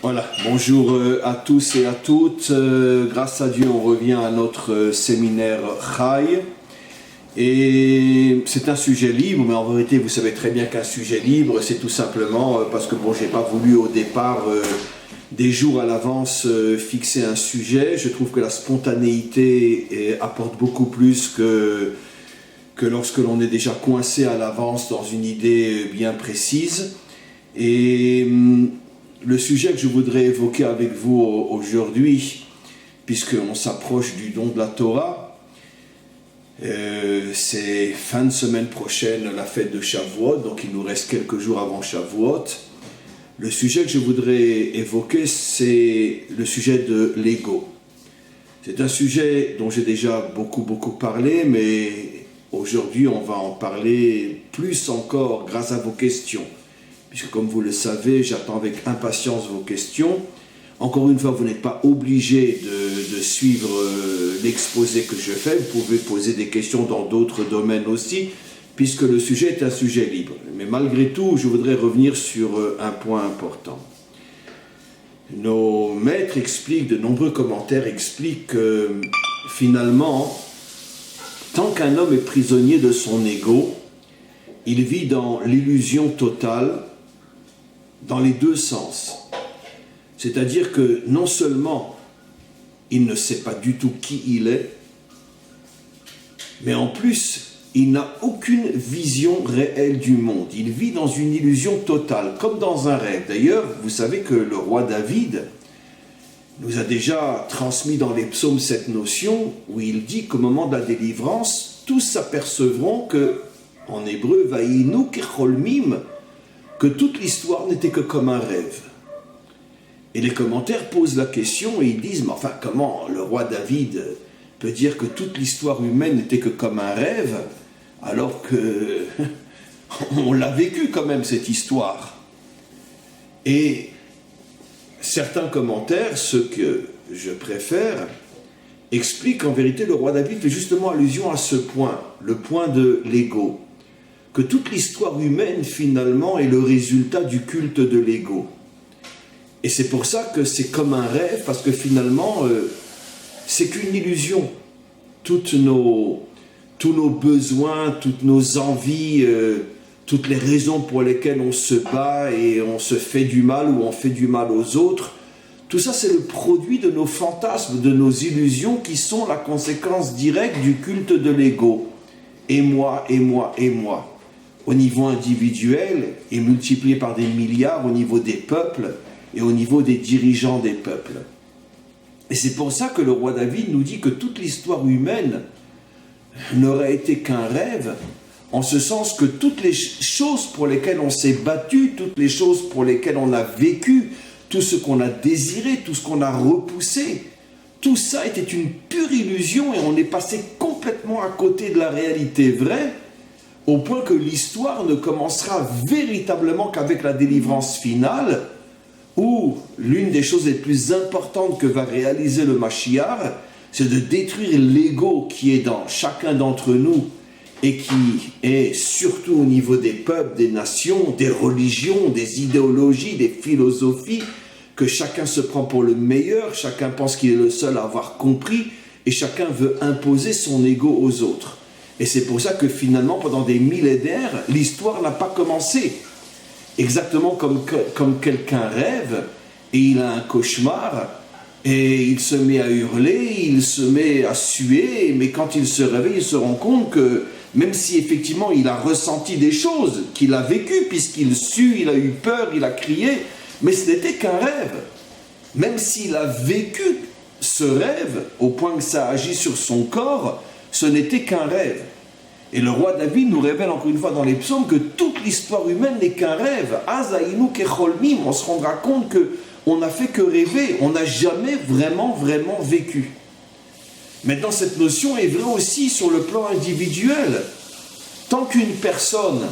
Voilà, bonjour à tous et à toutes. Grâce à Dieu, on revient à notre séminaire Chai. Et c'est un sujet libre, mais en vérité, vous savez très bien qu'un sujet libre, c'est tout simplement parce que bon, j'ai pas voulu au départ, des jours à l'avance, fixer un sujet. Je trouve que la spontanéité apporte beaucoup plus que lorsque l'on est déjà coincé à l'avance dans une idée bien précise. Et le sujet que je voudrais évoquer avec vous aujourd'hui, puisqu'on s'approche du don de la Torah, c'est fin de semaine prochaine la fête de Shavuot, donc il nous reste quelques jours avant Shavuot. Le sujet que je voudrais évoquer, c'est le sujet de l'ego. C'est un sujet dont j'ai déjà beaucoup parlé, mais aujourd'hui on va en parler plus encore grâce à vos questions. Puisque comme vous le savez, j'attends avec impatience vos questions. Encore une fois, vous n'êtes pas obligé de suivre l'exposé que je fais. Vous pouvez poser des questions dans d'autres domaines aussi, puisque le sujet est un sujet libre. Mais malgré tout, je voudrais revenir sur un point important. Nos maîtres expliquent, de nombreux commentaires expliquent que finalement, tant qu'un homme est prisonnier de son ego, il vit dans l'illusion totale dans les deux sens. C'est-à-dire que non seulement il ne sait pas du tout qui il est, mais en plus, il n'a aucune vision réelle du monde. Il vit dans une illusion totale, comme dans un rêve. D'ailleurs, vous savez que le roi David nous a déjà transmis dans les psaumes cette notion où il dit qu'au moment de la délivrance, tous s'apercevront que, en hébreu, « Va'inu kecholmim », que toute l'histoire n'était que comme un rêve. Et les commentaires posent la question et ils disent, mais enfin, comment le roi David peut dire que toute l'histoire humaine n'était que comme un rêve, alors que on l'a vécu quand même, cette histoire. Et certains commentaires, ceux que je préfère, expliquent qu'en vérité, le roi David fait justement allusion à ce point, le point de l'ego. Que toute l'histoire humaine, finalement, est le résultat du culte de l'ego. Et c'est pour ça que c'est comme un rêve, parce que finalement, c'est qu'une illusion. Tous nos besoins, toutes nos envies, toutes les raisons pour lesquelles on se bat et on se fait du mal ou on fait du mal aux autres, tout ça, c'est le produit de nos fantasmes, de nos illusions qui sont la conséquence directe du culte de l'ego. Et moi, et moi, et moi. Au niveau individuel et multiplié par des milliards au niveau des peuples et au niveau des dirigeants des peuples. Et c'est pour ça que le roi David nous dit que toute l'histoire humaine n'aurait été qu'un rêve, en ce sens que toutes les choses pour lesquelles on s'est battu, toutes les choses pour lesquelles on a vécu, tout ce qu'on a désiré, tout ce qu'on a repoussé, tout ça était une pure illusion et on est passé complètement à côté de la réalité vraie, au point que l'histoire ne commencera véritablement qu'avec la délivrance finale, où l'une des choses les plus importantes que va réaliser le Mashiach, c'est de détruire l'ego qui est dans chacun d'entre nous et qui est surtout au niveau des peuples, des nations, des religions, des idéologies, des philosophies, que chacun se prend pour le meilleur, chacun pense qu'il est le seul à avoir compris et chacun veut imposer son ego aux autres. Et c'est pour ça que finalement, pendant des millénaires, l'histoire n'a pas commencé. Exactement comme quelqu'un rêve, et il a un cauchemar, et il se met à hurler, il se met à suer, mais quand il se réveille, il se rend compte que, même si effectivement il a ressenti des choses, qu'il a vécues, puisqu'il sue, il a eu peur, il a crié, mais ce n'était qu'un rêve. Même s'il a vécu ce rêve, au point que ça agit sur son corps, ce n'était qu'un rêve. Et le roi David nous révèle encore une fois dans les psaumes que toute l'histoire humaine n'est qu'un rêve. Azaïnu kecholmim, on se rendra compte qu'on n'a fait que rêver, on n'a jamais vraiment vécu. Maintenant, cette notion est vraie aussi sur le plan individuel. Tant qu'une personne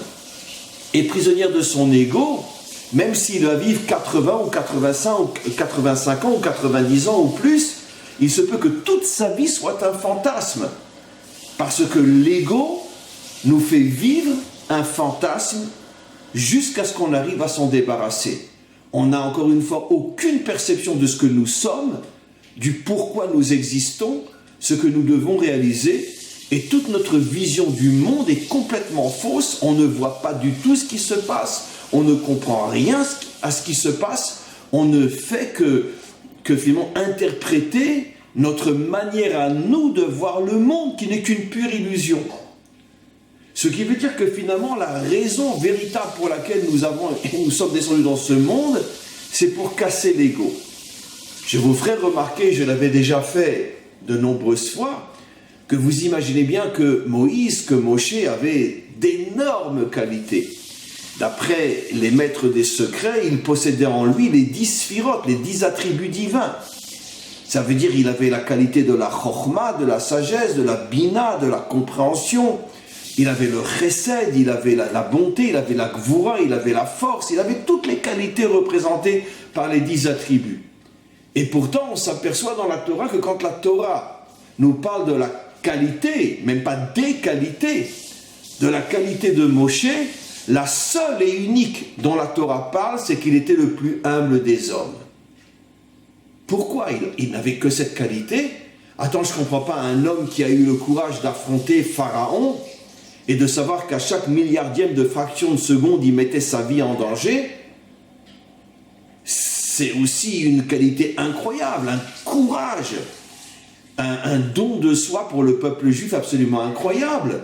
est prisonnière de son ego, même s'il va vivre 80 ou 85 ans ou 90 ans ou plus, il se peut que toute sa vie soit un fantasme. Parce que l'ego nous fait vivre un fantasme jusqu'à ce qu'on arrive à s'en débarrasser. On n'a encore une fois aucune perception de ce que nous sommes, du pourquoi nous existons, ce que nous devons réaliser, et toute notre vision du monde est complètement fausse. On ne voit pas du tout ce qui se passe, on ne comprend rien à ce qui se passe, on ne fait que finalement interpréter notre manière à nous de voir le monde, qui n'est qu'une pure illusion. Ce qui veut dire que finalement, la raison véritable pour laquelle nous sommes descendus dans ce monde, c'est pour casser l'ego. Je vous ferai remarquer, je l'avais déjà fait de nombreuses fois, que vous imaginez bien que Moshe avait d'énormes qualités. D'après les maîtres des secrets, il possédait en lui les 10 sphirotes, les 10 attributs divins. Ça veut dire qu'il avait la qualité de la chokhma, de la sagesse, de la bina, de la compréhension. Il avait le chesed, il avait la bonté, il avait la gvura, il avait la force, il avait toutes les qualités représentées par les 10 attributs. Et pourtant, on s'aperçoit dans la Torah que quand la Torah nous parle de la qualité, même pas des qualités, de la qualité de Moshe, la seule et unique dont la Torah parle, c'est qu'il était le plus humble des hommes. Pourquoi il n'avait que cette qualité? Attends, je ne comprends pas, un homme qui a eu le courage d'affronter Pharaon et de savoir qu'à chaque milliardième de fraction de seconde, il mettait sa vie en danger, c'est aussi une qualité incroyable, un courage, un don de soi pour le peuple juif absolument incroyable.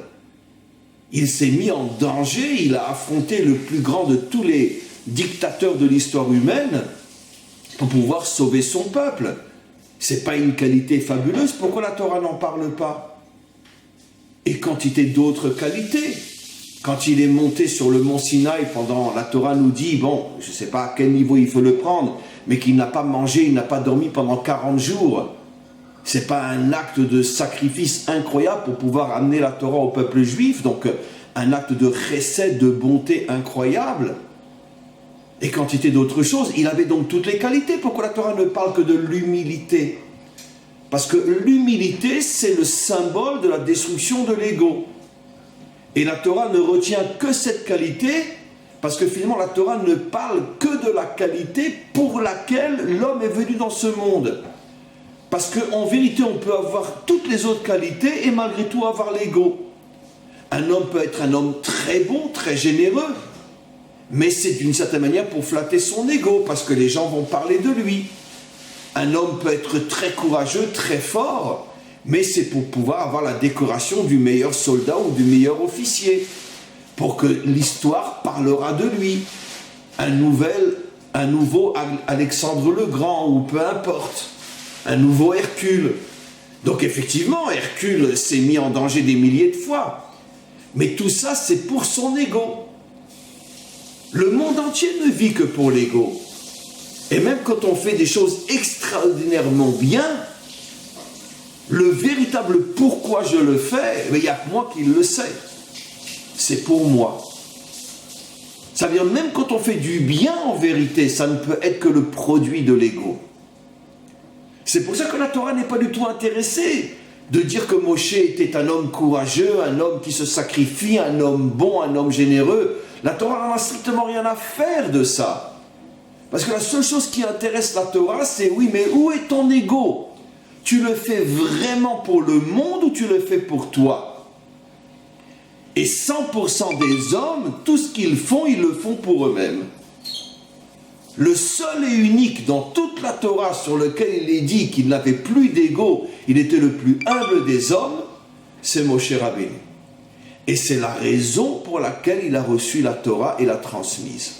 Il s'est mis en danger, il a affronté le plus grand de tous les dictateurs de l'histoire humaine pour pouvoir sauver son peuple. C'est pas une qualité fabuleuse, pourquoi la Torah n'en parle pas? Et quantité d'autres qualités. Quand il est monté sur le mont Sinaï, la Torah nous dit, bon, je ne sais pas à quel niveau il faut le prendre, mais qu'il n'a pas mangé, il n'a pas dormi pendant 40 jours. C'est pas un acte de sacrifice incroyable pour pouvoir amener la Torah au peuple juif, donc un acte de chesed, de bonté incroyable. Et quantité d'autres choses. Il avait donc toutes les qualités. Pourquoi la Torah ne parle que de l'humilité? Parce que l'humilité, c'est le symbole de la destruction de l'ego. Et la Torah ne retient que cette qualité, parce que finalement la Torah ne parle que de la qualité pour laquelle l'homme est venu dans ce monde. Parce qu'en vérité, on peut avoir toutes les autres qualités et malgré tout avoir l'ego. Un homme peut être un homme très bon, très généreux, mais c'est d'une certaine manière pour flatter son ego, parce que les gens vont parler de lui. Un homme peut être très courageux, très fort, mais c'est pour pouvoir avoir la décoration du meilleur soldat ou du meilleur officier, pour que l'histoire parlera de lui. Un nouveau Alexandre le Grand, ou peu importe. Un nouveau Hercule. Donc effectivement, Hercule s'est mis en danger des milliers de fois. Mais tout ça, c'est pour son ego. Le monde entier ne vit que pour l'ego. Et même quand on fait des choses extraordinairement bien, le véritable pourquoi je le fais, il n'y a que moi qui le sais. C'est pour moi. Ça veut dire même quand on fait du bien en vérité, ça ne peut être que le produit de l'ego. C'est pour ça que la Torah n'est pas du tout intéressée de dire que Moshe était un homme courageux, un homme qui se sacrifie, un homme bon, un homme généreux. La Torah n'en a strictement rien à faire de ça. Parce que la seule chose qui intéresse la Torah, c'est oui, mais où est ton ego? Tu le fais vraiment pour le monde ou tu le fais pour toi? Et 100% des hommes, tout ce qu'ils font, ils le font pour eux-mêmes. Le seul et unique dans toute la Torah sur lequel il est dit qu'il n'avait plus d'ego, il était le plus humble des hommes, c'est Moshe Rabbeinu. Et c'est la raison pour laquelle il a reçu la Torah et l'a transmise.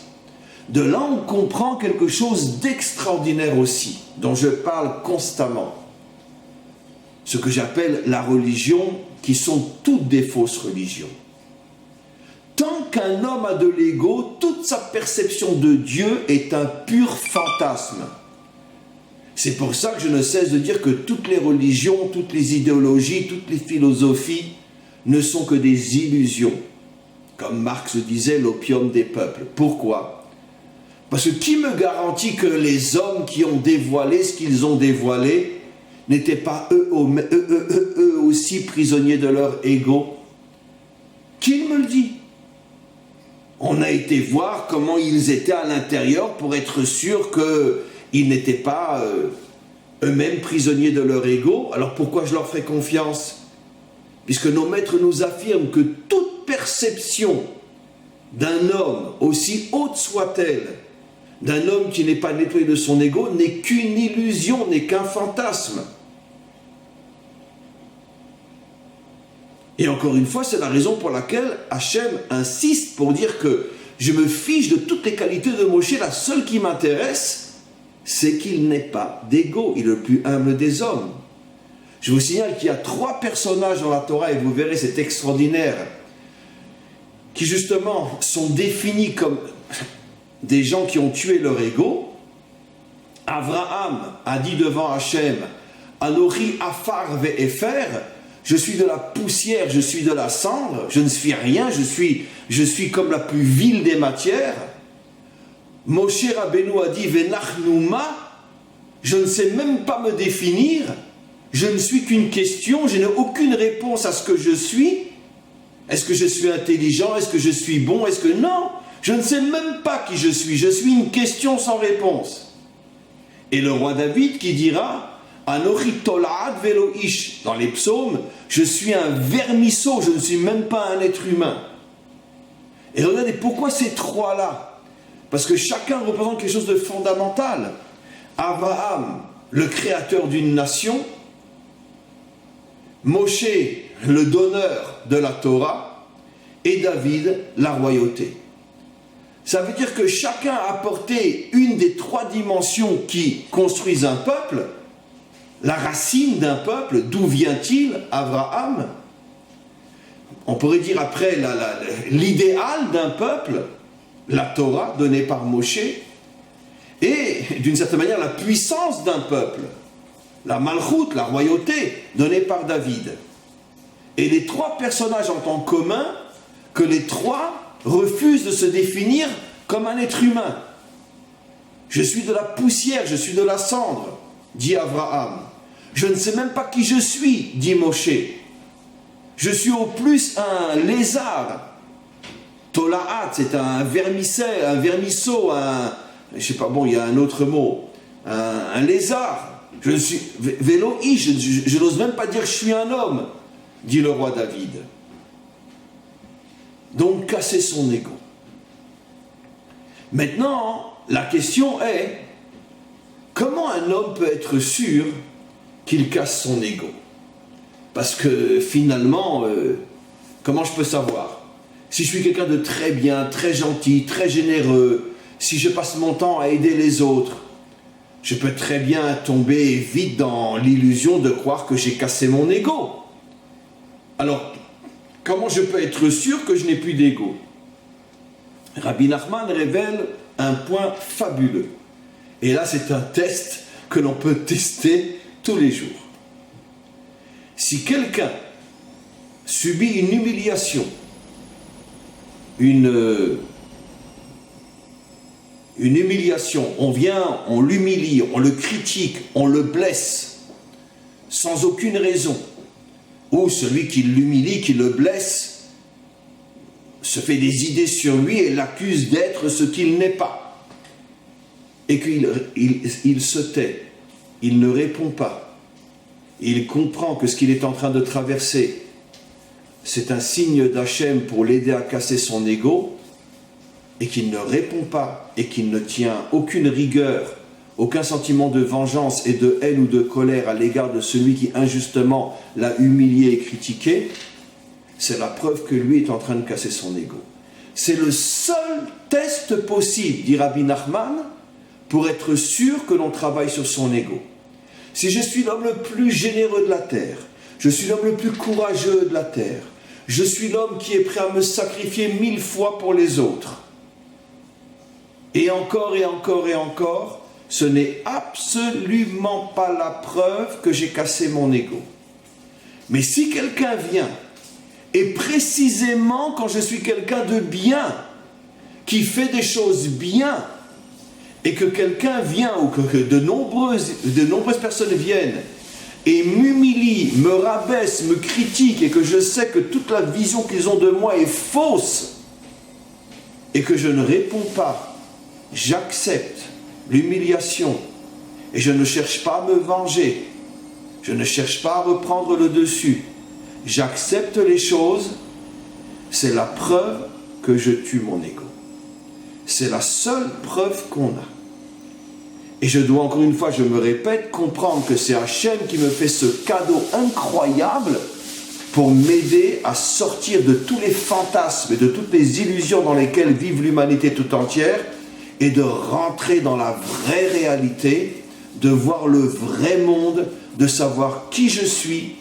De là, on comprend quelque chose d'extraordinaire aussi, dont je parle constamment. Ce que j'appelle la religion, qui sont toutes des fausses religions. Tant qu'un homme a de l'ego, toute sa perception de Dieu est un pur fantasme. C'est pour ça que je ne cesse de dire que toutes les religions, toutes les idéologies, toutes les philosophies ne sont que des illusions. Comme Marx disait, l'opium des peuples. Pourquoi? Parce que qui me garantit que les hommes qui ont dévoilé ce qu'ils ont dévoilé n'étaient pas eux aussi prisonniers de leur ego? Qui me le dit? On a été voir comment ils étaient à l'intérieur pour être sûr qu'ils n'étaient pas eux-mêmes prisonniers de leur ego. Alors pourquoi je leur ferai confiance? Puisque nos maîtres nous affirment que toute perception d'un homme, aussi haute soit-elle, d'un homme qui n'est pas nettoyé de son ego, n'est qu'une illusion, n'est qu'un fantasme. Et encore une fois, c'est la raison pour laquelle Hachem insiste pour dire que je me fiche de toutes les qualités de Moshe, la seule qui m'intéresse, c'est qu'il n'ait pas d'ego, il est le plus humble des hommes. Je vous signale qu'il y a 3 personnages dans la Torah, et vous verrez, c'est extraordinaire, qui justement sont définis comme des gens qui ont tué leur ego. Abraham a dit devant Hachem, Anori afar ve'efer, je suis de la poussière, je suis de la cendre, je ne suis rien, je suis comme la plus vile des matières. Moshe Rabbeinu a dit Venachnouma, je ne sais même pas me définir, je ne suis qu'une question, je n'ai aucune réponse à ce que je suis. Est-ce que je suis intelligent? Est-ce que je suis bon? Est-ce que non? Je ne sais même pas qui je suis une question sans réponse. Et le roi David qui dira Anochi tolad velo ish, dans les psaumes, je suis un vermisseau, je ne suis même pas un être humain. Et regardez, pourquoi ces 3-là? Parce que chacun représente quelque chose de fondamental. Abraham, le créateur d'une nation, Moshe, le donneur de la Torah, et David, la royauté. Ça veut dire que chacun a apporté une des 3 dimensions qui construisent un peuple, la racine d'un peuple, d'où vient-il, Abraham? On pourrait dire après l'idéal d'un peuple, la Torah donnée par Moshe, et d'une certaine manière la puissance d'un peuple, la Malchut, la royauté donnée par David. Et les 3 personnages ont en commun que les 3 refusent de se définir comme un être humain. Je suis de la poussière, je suis de la cendre, dit Abraham. Je ne sais même pas qui je suis, dit Moshe. Je suis au plus un lézard. Tolaat, c'est un vermisseau, je sais pas, bon, il y a un autre mot, un lézard. Je suis Véloï, je n'ose même pas dire que je suis un homme, dit le roi David. Donc, casser son ego. Maintenant, la question est, comment un homme peut être sûr qu'il casse son ego? Parce que finalement, comment je peux savoir? Si je suis quelqu'un de très bien, très gentil, très généreux, si je passe mon temps à aider les autres, je peux très bien tomber vite dans l'illusion de croire que j'ai cassé mon ego. Alors, comment je peux être sûr que je n'ai plus d'ego? Rabbi Nachman révèle un point fabuleux. Et là, c'est un test que l'on peut tester tous les jours. Si quelqu'un subit une humiliation, une humiliation, on vient, on l'humilie, on le critique, on le blesse, sans aucune raison, ou celui qui l'humilie, qui le blesse, se fait des idées sur lui et l'accuse d'être ce qu'il n'est pas, et qu'il se tait, il ne répond pas, il comprend que ce qu'il est en train de traverser, c'est un signe d'Hachem pour l'aider à casser son ego, et qu'il ne répond pas, et qu'il ne tient aucune rigueur, aucun sentiment de vengeance et de haine ou de colère à l'égard de celui qui injustement l'a humilié et critiqué, c'est la preuve que lui est en train de casser son ego. C'est le seul test possible, dit Rabbi Nachman, pour être sûr que l'on travaille sur son ego. Si je suis l'homme le plus généreux de la terre, je suis l'homme le plus courageux de la terre, je suis l'homme qui est prêt à me sacrifier 1000 fois pour les autres, et encore et encore et encore, ce n'est absolument pas la preuve que j'ai cassé mon ego. Mais si quelqu'un vient, et précisément quand je suis quelqu'un de bien, qui fait des choses bien, et que quelqu'un vient, ou que de nombreuses personnes viennent, et m'humilient, me rabaissent, me critiquent, et que je sais que toute la vision qu'ils ont de moi est fausse, et que je ne réponds pas, j'accepte l'humiliation et je ne cherche pas à me venger, je ne cherche pas à reprendre le dessus, j'accepte les choses, c'est la preuve que je tue mon ego. C'est la seule preuve qu'on a. Et je dois encore une fois, je me répète, comprendre que c'est Hachem qui me fait ce cadeau incroyable pour m'aider à sortir de tous les fantasmes et de toutes les illusions dans lesquelles vive l'humanité tout entière et de rentrer dans la vraie réalité, de voir le vrai monde, de savoir qui je suis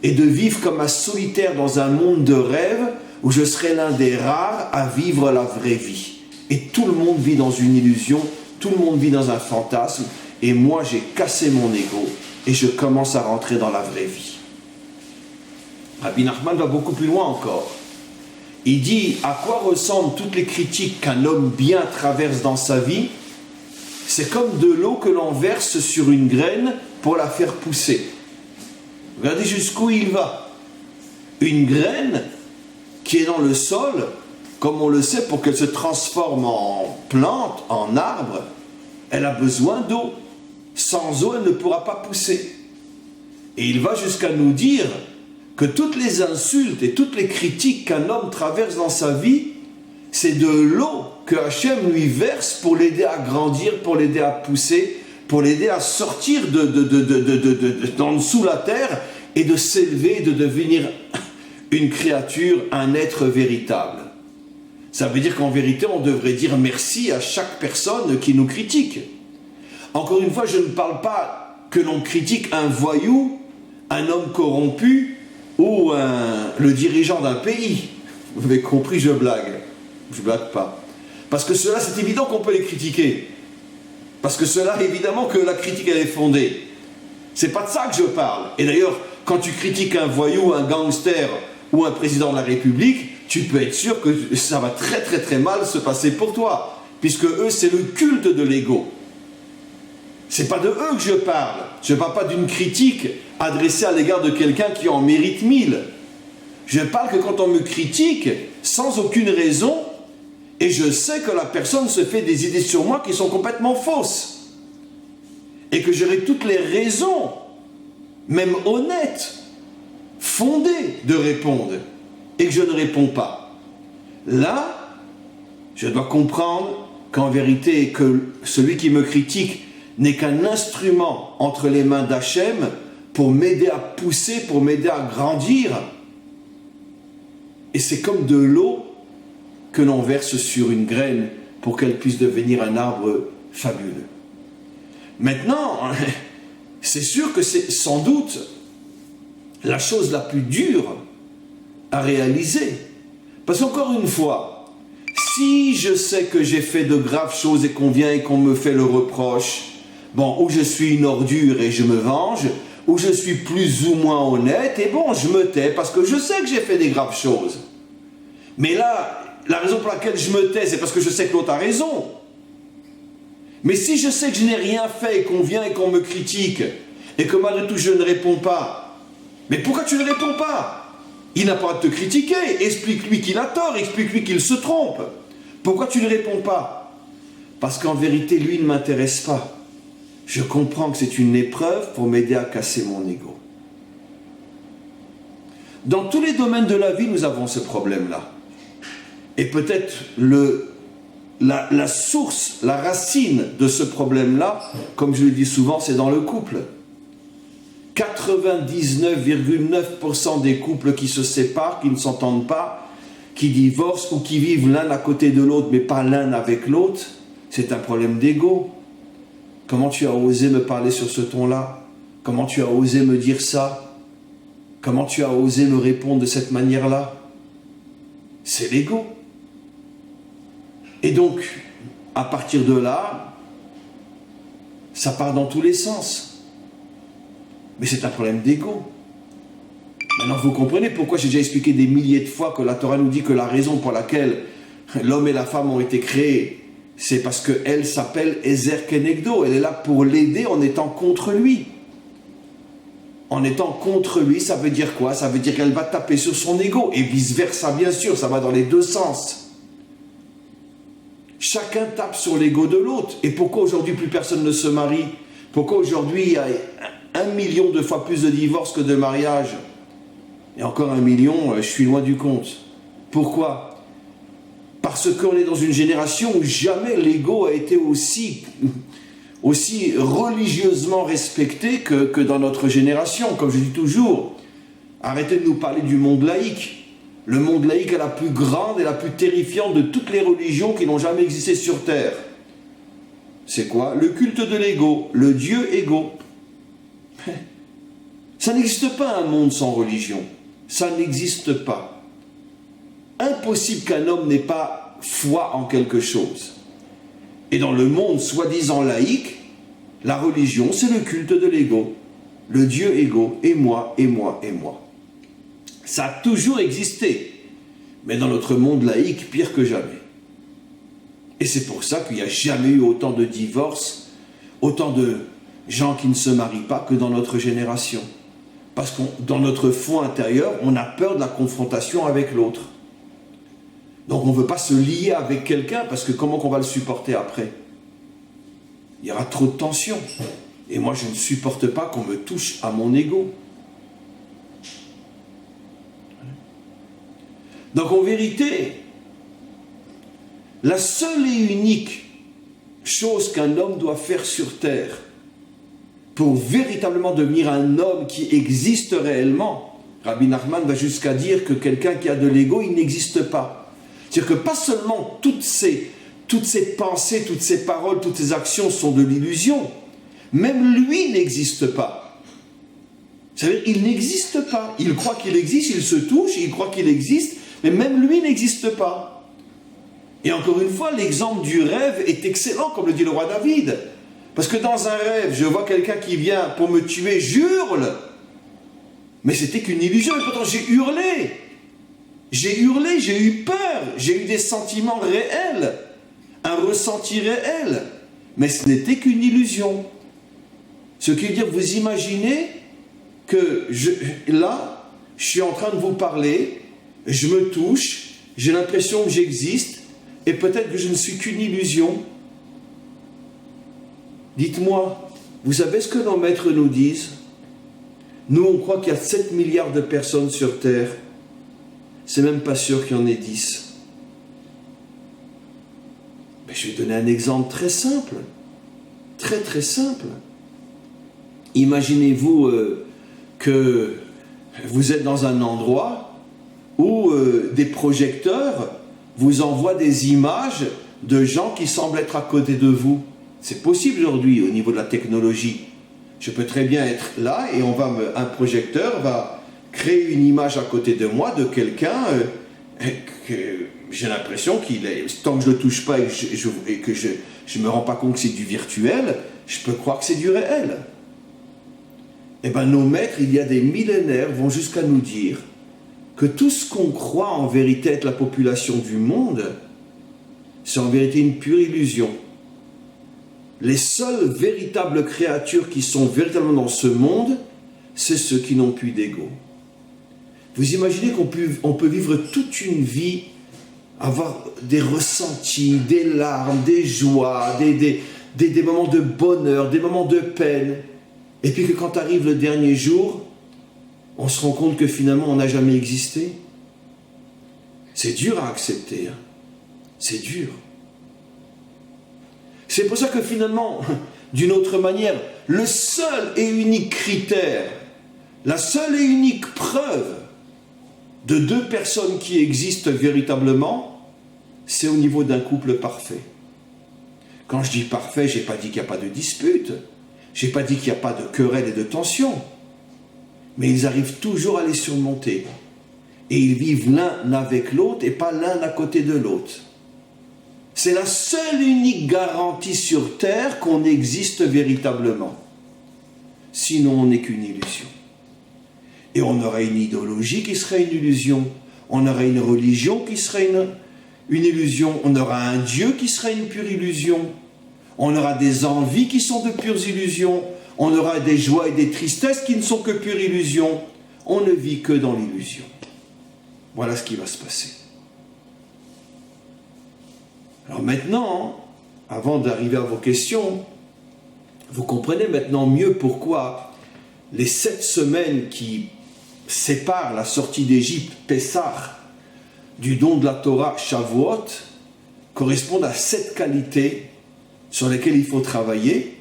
et de vivre comme un solitaire dans un monde de rêve où je serai l'un des rares à vivre la vraie vie. Et tout le monde vit dans une illusion, tout le monde vit dans un fantasme, et moi j'ai cassé mon ego et je commence à rentrer dans la vraie vie. Rabbi Nachman va beaucoup plus loin encore. Il dit à quoi ressemblent toutes les critiques qu'un homme bien traverse dans sa vie. C'est comme de l'eau que l'on verse sur une graine pour la faire pousser. Regardez jusqu'où il va. Une graine qui est dans le sol, comme on le sait, pour qu'elle se transforme en plante, en arbre, elle a besoin d'eau. Sans eau, elle ne pourra pas pousser. Et il va jusqu'à nous dire que toutes les insultes et toutes les critiques qu'un homme traverse dans sa vie, c'est de l'eau que Hachem lui verse pour l'aider à grandir, pour l'aider à pousser, pour l'aider à sortir d'en dessous la terre et de s'élever, de devenir une créature, un être véritable. Ça veut dire qu'en vérité, on devrait dire merci à chaque personne qui nous critique. Encore une fois, je ne parle pas que l'on critique un voyou, un homme corrompu ou le dirigeant d'un pays. Vous avez compris, je blague. Je blague pas. Parce que cela, c'est évident qu'on peut les critiquer. Parce que cela, évidemment que la critique, elle est fondée. C'est pas de ça que je parle. Et d'ailleurs, quand tu critiques un voyou, un gangster ou un président de la République, tu peux être sûr que ça va très très très mal se passer pour toi. Puisque eux, c'est le culte de l'ego. C'est pas de eux que je parle. Je ne parle pas d'une critique adressée à l'égard de quelqu'un qui en mérite 1000. Je parle que quand on me critique, sans aucune raison, et je sais que la personne se fait des idées sur moi qui sont complètement fausses, et que j'aurai toutes les raisons, même honnêtes, fondées, de répondre, et que je ne réponds pas. Là, je dois comprendre qu'en vérité, que celui qui me critique n'est qu'un instrument entre les mains d'Hachem pour m'aider à pousser, pour m'aider à grandir. Et c'est comme de l'eau que l'on verse sur une graine pour qu'elle puisse devenir un arbre fabuleux. Maintenant, c'est sûr que c'est sans doute la chose la plus dure à réaliser. Parce qu'encore une fois, si je sais que j'ai fait de graves choses et qu'on vient et qu'on me fait le reproche, bon, ou je suis une ordure et je me venge, ou je suis plus ou moins honnête, et bon, je me tais parce que je sais que j'ai fait des graves choses. Mais là, la raison pour laquelle je me tais, c'est parce que je sais que l'autre a raison. Mais si je sais que je n'ai rien fait et qu'on vient et qu'on me critique, et que malgré tout je ne réponds pas, mais pourquoi tu ne réponds pas? Il n'a pas à te critiquer, explique-lui qu'il a tort, explique-lui qu'il se trompe. Pourquoi tu ne réponds pas? Parce qu'en vérité, lui ne m'intéresse pas. Je comprends que c'est une épreuve pour m'aider à casser mon ego. Dans tous les domaines de la vie, nous avons ce problème-là. Et peut-être la source, la racine de ce problème-là, comme je le dis souvent, c'est dans le couple. 99,9% des couples qui se séparent, qui ne s'entendent pas, qui divorcent ou qui vivent l'un à côté de l'autre, mais pas l'un avec l'autre, c'est un problème d'ego. Comment tu as osé me parler sur ce ton-là? Comment tu as osé me dire ça? Comment tu as osé me répondre de cette manière-là? C'est l'ego. Et donc, à partir de là, ça part dans tous les sens. Mais c'est un problème d'ego. Maintenant, vous comprenez pourquoi j'ai déjà expliqué des milliers de fois que la Torah nous dit que la raison pour laquelle l'homme et la femme ont été créés, c'est parce qu'elle s'appelle Ezer Kenegdo. Elle est là pour l'aider en étant contre lui. En étant contre lui, ça veut dire quoi? Ça veut dire qu'elle va taper sur son ego. Et vice-versa, bien sûr, ça va dans les deux sens. Chacun tape sur l'ego de l'autre. Et pourquoi aujourd'hui plus personne ne se marie? Pourquoi aujourd'hui il y a 1 million de fois plus de divorces que de mariages? Et encore 1 million, je suis loin du compte. Pourquoi? Parce qu'on est dans une génération où jamais l'ego a été aussi religieusement respecté que dans notre génération. Comme je dis toujours, arrêtez de nous parler du monde laïque. Le monde laïque est la plus grande et la plus terrifiante de toutes les religions qui n'ont jamais existé sur Terre. C'est quoi? Le culte de l'ego, le Dieu égo. Ça n'existe pas un monde sans religion. Ça n'existe pas. Impossible qu'un homme n'ait pas foi en quelque chose. Et dans le monde soi-disant laïque, la religion, c'est le culte de l'ego. Le Dieu égo, et moi, et moi, et moi. Ça a toujours existé, mais dans notre monde laïque, pire que jamais. Et c'est pour ça qu'il n'y a jamais eu autant de divorces, autant de gens qui ne se marient pas que dans notre génération. Parce que dans notre fond intérieur, on a peur de la confrontation avec l'autre. Donc on ne veut pas se lier avec quelqu'un, parce que comment qu'on va le supporter après? Il y aura trop de tension. Et moi, je ne supporte pas qu'on me touche à mon ego. Donc en vérité, la seule et unique chose qu'un homme doit faire sur terre pour véritablement devenir un homme qui existe réellement, Rabbi Nachman va jusqu'à dire que quelqu'un qui a de l'ego, il n'existe pas. C'est-à-dire que pas seulement toutes ces pensées, toutes ces paroles, toutes ces actions sont de l'illusion, même lui n'existe pas. C'est-à-dire qu'il n'existe pas. Il croit qu'il existe, il se touche, il croit qu'il existe, mais même lui n'existe pas. Et encore une fois, l'exemple du rêve est excellent, comme le dit le roi David. Parce que dans un rêve, je vois quelqu'un qui vient pour me tuer, j'hurle. Mais c'était qu'une illusion, et pourtant j'ai hurlé. J'ai hurlé, j'ai eu peur, j'ai eu des sentiments réels, un ressenti réel. Mais ce n'était qu'une illusion. Ce qui veut dire, vous imaginez que là, je suis en train de vous parler, je me touche, j'ai l'impression que j'existe, et peut-être que je ne suis qu'une illusion. Dites-moi, vous savez ce que nos maîtres nous disent? Nous, on croit qu'il y a 7 milliards de personnes sur Terre. C'est même pas sûr qu'il y en ait 10. Mais je vais donner un exemple très simple. Très très simple. Imaginez-vous que vous êtes dans un endroit où des projecteurs vous envoient des images de gens qui semblent être à côté de vous. C'est possible aujourd'hui au niveau de la technologie. Je peux très bien être là et un projecteur va créer une image à côté de moi de quelqu'un que j'ai l'impression qu'il est... Tant que je ne le touche pas et que je ne me rends pas compte que c'est du virtuel, je peux croire que c'est du réel. Eh bien, nos maîtres, il y a des millénaires, vont jusqu'à nous dire que tout ce qu'on croit en vérité être la population du monde, c'est en vérité une pure illusion. Les seules véritables créatures qui sont véritablement dans ce monde, c'est ceux qui n'ont plus d'ego. Vous imaginez qu'on peut vivre toute une vie, avoir des ressentis, des larmes, des joies, des moments de bonheur, des moments de peine, et puis que quand arrive le dernier jour, on se rend compte que finalement on n'a jamais existé. C'est dur à accepter, hein. C'est dur. C'est pour ça que finalement, d'une autre manière, le seul et unique critère, la seule et unique preuve de deux personnes qui existent véritablement, c'est au niveau d'un couple parfait. Quand je dis parfait, je n'ai pas dit qu'il n'y a pas de dispute, je n'ai pas dit qu'il n'y a pas de querelle et de tension, mais ils arrivent toujours à les surmonter. Et ils vivent l'un avec l'autre et pas l'un à côté de l'autre. C'est la seule et unique garantie sur Terre qu'on existe véritablement. Sinon, on n'est qu'une illusion. Et on aurait une idéologie qui serait une illusion. On aurait une religion qui serait une illusion. On aura un Dieu qui serait une pure illusion. On aura des envies qui sont de pures illusions. On aura des joies et des tristesses qui ne sont que pure illusion. On ne vit que dans l'illusion. Voilà ce qui va se passer. Alors maintenant, avant d'arriver à vos questions, vous comprenez maintenant mieux pourquoi les 7 semaines qui séparent la sortie d'Égypte, Pessah, du don de la Torah, Shavuot, correspondent à 7 qualités sur lesquelles il faut travailler.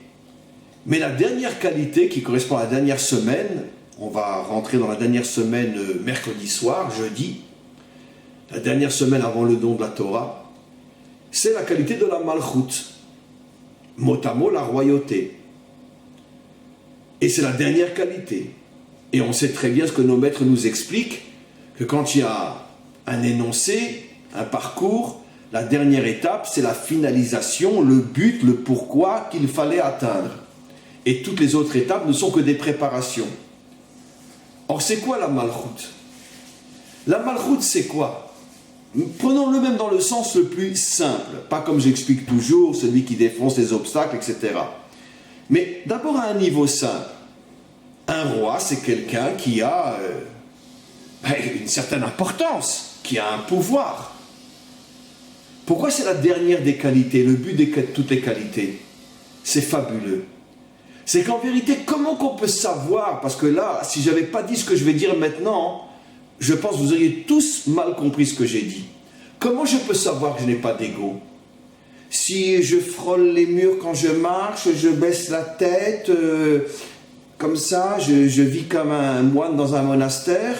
Mais la dernière qualité qui correspond à la dernière semaine, on va rentrer dans la dernière semaine mercredi soir, jeudi, la dernière semaine avant le don de la Torah, c'est la qualité de la Malchut, mot à mot la royauté. Et c'est la dernière qualité. Et on sait très bien ce que nos maîtres nous expliquent, que quand il y a un énoncé, un parcours, la dernière étape, c'est la finalisation, le but, le pourquoi qu'il fallait atteindre. Et toutes les autres étapes ne sont que des préparations. Or, c'est quoi la Malchut? La Malchut, c'est quoi? Prenons-le même dans le sens le plus simple, pas comme j'explique toujours, celui qui défonce les obstacles, etc. Mais d'abord à un niveau simple. Un roi, c'est quelqu'un qui a une certaine importance, qui a un pouvoir. Pourquoi c'est la dernière des qualités, le but de toutes les qualités? C'est fabuleux. C'est qu'en vérité, comment qu'on peut savoir? Parce que là, si je n'avais pas dit ce que je vais dire maintenant, je pense que vous auriez tous mal compris ce que j'ai dit. Comment je peux savoir que je n'ai pas d'ego? Si je frôle les murs quand je marche, je baisse la tête, comme ça, je vis comme un moine dans un monastère?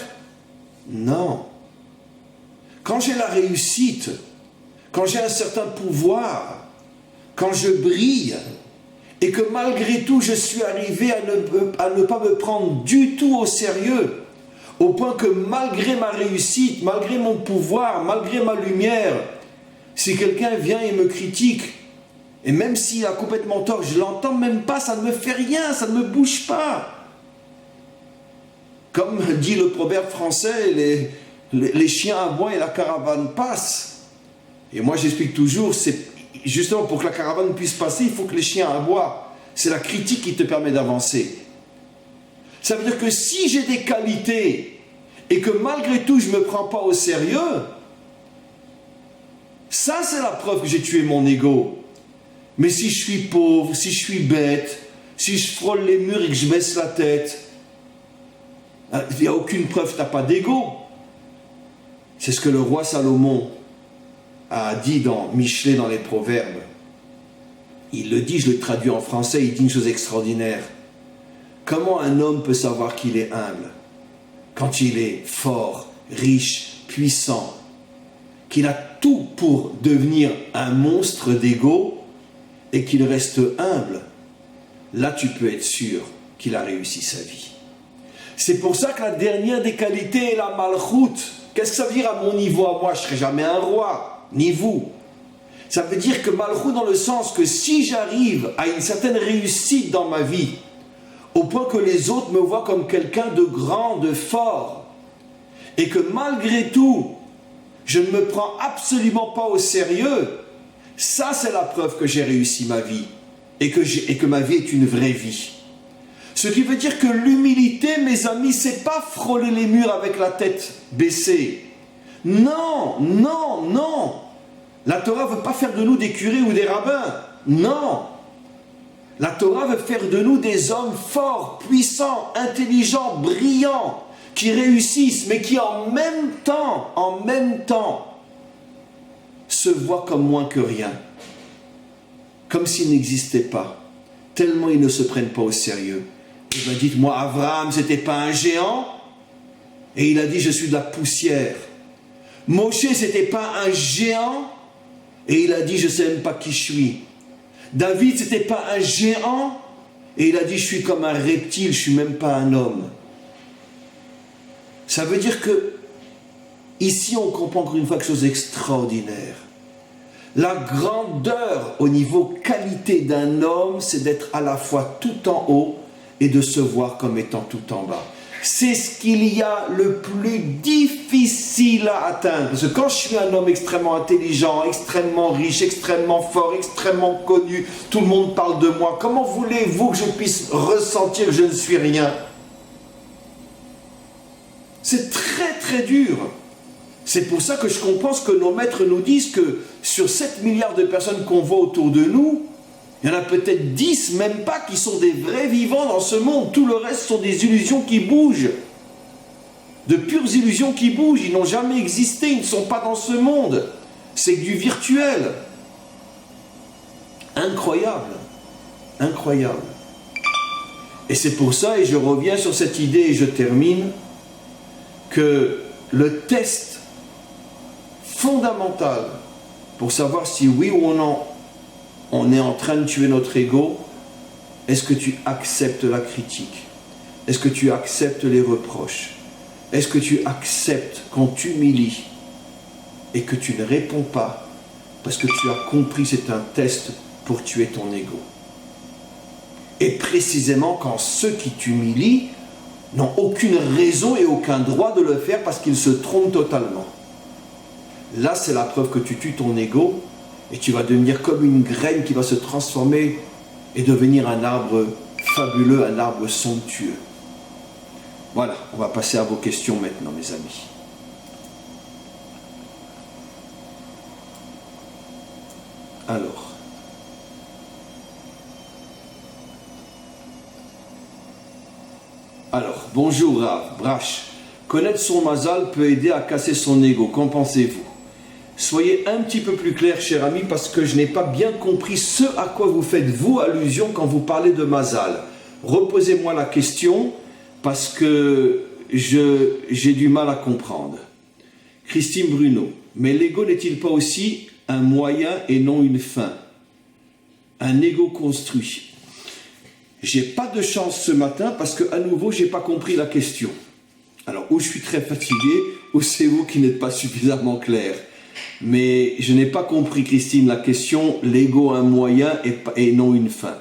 Non. Quand j'ai la réussite, quand j'ai un certain pouvoir, quand je brille, et que malgré tout, je suis arrivé à ne pas me prendre du tout au sérieux, au point que malgré ma réussite, malgré mon pouvoir, malgré ma lumière, si quelqu'un vient et me critique, et même s'il a complètement tort, je ne l'entends même pas, ça ne me fait rien, ça ne me bouge pas. Comme dit le proverbe français, les chiens aboient et la caravane passe. Et moi j'explique toujours, c'est justement pour que la caravane puisse passer, il faut que les chiens aboient. C'est la critique qui te permet d'avancer. Ça veut dire que si j'ai des qualités et que malgré tout je ne me prends pas au sérieux, ça c'est la preuve que j'ai tué mon ego. Mais si je suis pauvre, si je suis bête, si je frôle les murs et que je baisse la tête, il n'y a aucune preuve que tu n'as pas d'ego. C'est ce que le roi Salomon a dit dans Michelet, dans les Proverbes. Il le dit, je le traduis en français, il dit une chose extraordinaire. Comment un homme peut savoir qu'il est humble quand il est fort, riche, puissant, qu'il a tout pour devenir un monstre d'ego et qu'il reste humble? Là, tu peux être sûr qu'il a réussi sa vie. C'est pour ça que la dernière des qualités est la Malchut. Qu'est-ce que ça veut dire à mon niveau, à moi? Je ne serai jamais un roi, ni vous. Ça veut dire que Malchut dans le sens que si j'arrive à une certaine réussite dans ma vie, au point que les autres me voient comme quelqu'un de grand, de fort, et que malgré tout, je ne me prends absolument pas au sérieux, ça c'est la preuve que j'ai réussi ma vie, et que ma vie est une vraie vie. Ce qui veut dire que l'humilité, mes amis, c'est pas frôler les murs avec la tête baissée. Non, non, non. La Torah ne veut pas faire de nous des curés ou des rabbins. Non. La Torah veut faire de nous des hommes forts, puissants, intelligents, brillants, qui réussissent, mais qui en même temps, se voient comme moins que rien. Comme s'ils n'existaient pas. Tellement ils ne se prennent pas au sérieux. Et bien dites-moi, Abraham, c'était pas un géant? Et il a dit, je suis de la poussière. Moshe, c'était pas un géant? Et il a dit, je sais même pas qui je suis. David, c'était pas un géant? Et il a dit, je suis comme un reptile, je suis même pas un homme. Ça veut dire que, ici, on comprend encore une fois quelque chose d'extraordinaire. La grandeur au niveau qualité d'un homme, c'est d'être à la fois tout en haut et de se voir comme étant tout en bas. C'est ce qu'il y a le plus difficile à atteindre. Parce que quand je suis un homme extrêmement intelligent, extrêmement riche, extrêmement fort, extrêmement connu, tout le monde parle de moi, comment voulez-vous que je puisse ressentir que je ne suis rien? C'est très très dur. C'est pour ça que je comprends ce que nos maîtres nous disent, que sur 7 milliards de personnes qu'on voit autour de nous, il y en a peut-être 10, même pas, qui sont des vrais vivants dans ce monde. Tout le reste sont des illusions qui bougent. De pures illusions qui bougent. Ils n'ont jamais existé, ils ne sont pas dans ce monde. C'est du virtuel. Incroyable. Incroyable. Et c'est pour ça, et je reviens sur cette idée et je termine, que le test fondamental pour savoir si oui ou non on est en train de tuer notre ego, est-ce que tu acceptes la critique? Est-ce que tu acceptes les reproches? Est-ce que tu acceptes qu'on t'humilie et que tu ne réponds pas parce que tu as compris c'est un test pour tuer ton ego? Et précisément quand ceux qui t'humilient n'ont aucune raison et aucun droit de le faire parce qu'ils se trompent totalement. Là, c'est la preuve que tu tues ton ego et tu vas devenir comme une graine qui va se transformer et devenir un arbre fabuleux, un arbre somptueux. Voilà, on va passer à vos questions maintenant, mes amis. Alors, bonjour Rav, Brash. Connaître son mazal peut aider à casser son ego, qu'en pensez-vous? Soyez un petit peu plus clair, cher ami, parce que je n'ai pas bien compris ce à quoi vous faites, vous, allusion quand vous parlez de mazal. Reposez-moi la question, parce que j'ai du mal à comprendre. Christine Bruno, mais l'ego n'est-il pas aussi un moyen et non une fin? Un ego construit. J'ai pas de chance ce matin parce que à nouveau j'ai pas compris la question. Alors ou je suis très fatigué ou c'est vous qui n'êtes pas suffisamment clair. Mais je n'ai pas compris, Christine, la question, l'ego un moyen et non une fin.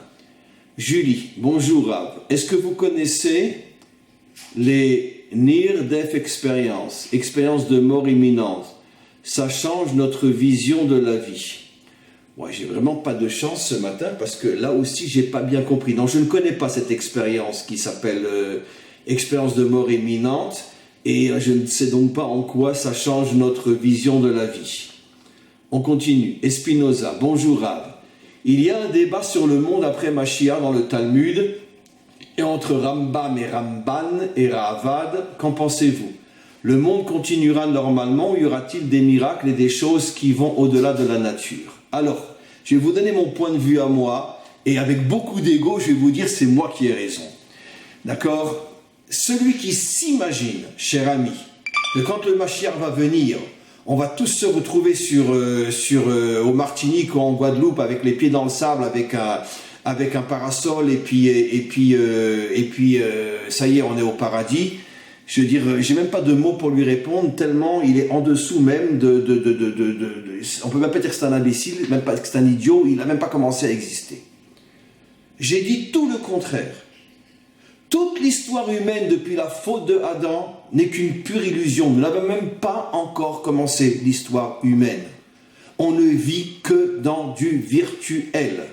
Julie, bonjour Rav. Est-ce que vous connaissez les Near Death Experience, expérience de mort imminente? Ça change notre vision de la vie. Ouais, j'ai vraiment pas de chance ce matin parce que là aussi j'ai pas bien compris. Non, je ne connais pas cette expérience qui s'appelle expérience de mort imminente et je ne sais donc pas en quoi ça change notre vision de la vie. On continue. Espinoza, bonjour Rav. Il y a un débat sur le monde après Mashiach dans le Talmud et entre Rambam et Ramban et Ravad. Qu'en pensez-vous? Le monde continuera normalement ou y aura-t-il des miracles et des choses qui vont au-delà de la nature? Alors, je vais vous donner mon point de vue à moi, et avec beaucoup d'ego, je vais vous dire c'est moi qui ai raison. D'accord? Celui qui s'imagine, cher ami, que quand le Mashiach va venir, on va tous se retrouver au Martinique ou en Guadeloupe avec les pieds dans le sable, avec un parasol, et puis ça y est, on est au paradis. Je veux dire, j'ai même pas de mots pour lui répondre, tellement il est en dessous même on peut même pas dire que c'est un imbécile, même pas que c'est un idiot, il n'a même pas commencé à exister. J'ai dit tout le contraire. Toute l'histoire humaine depuis la faute de Adam n'est qu'une pure illusion. Nous n'avons même pas encore commencé l'histoire humaine. On ne vit que dans du virtuel,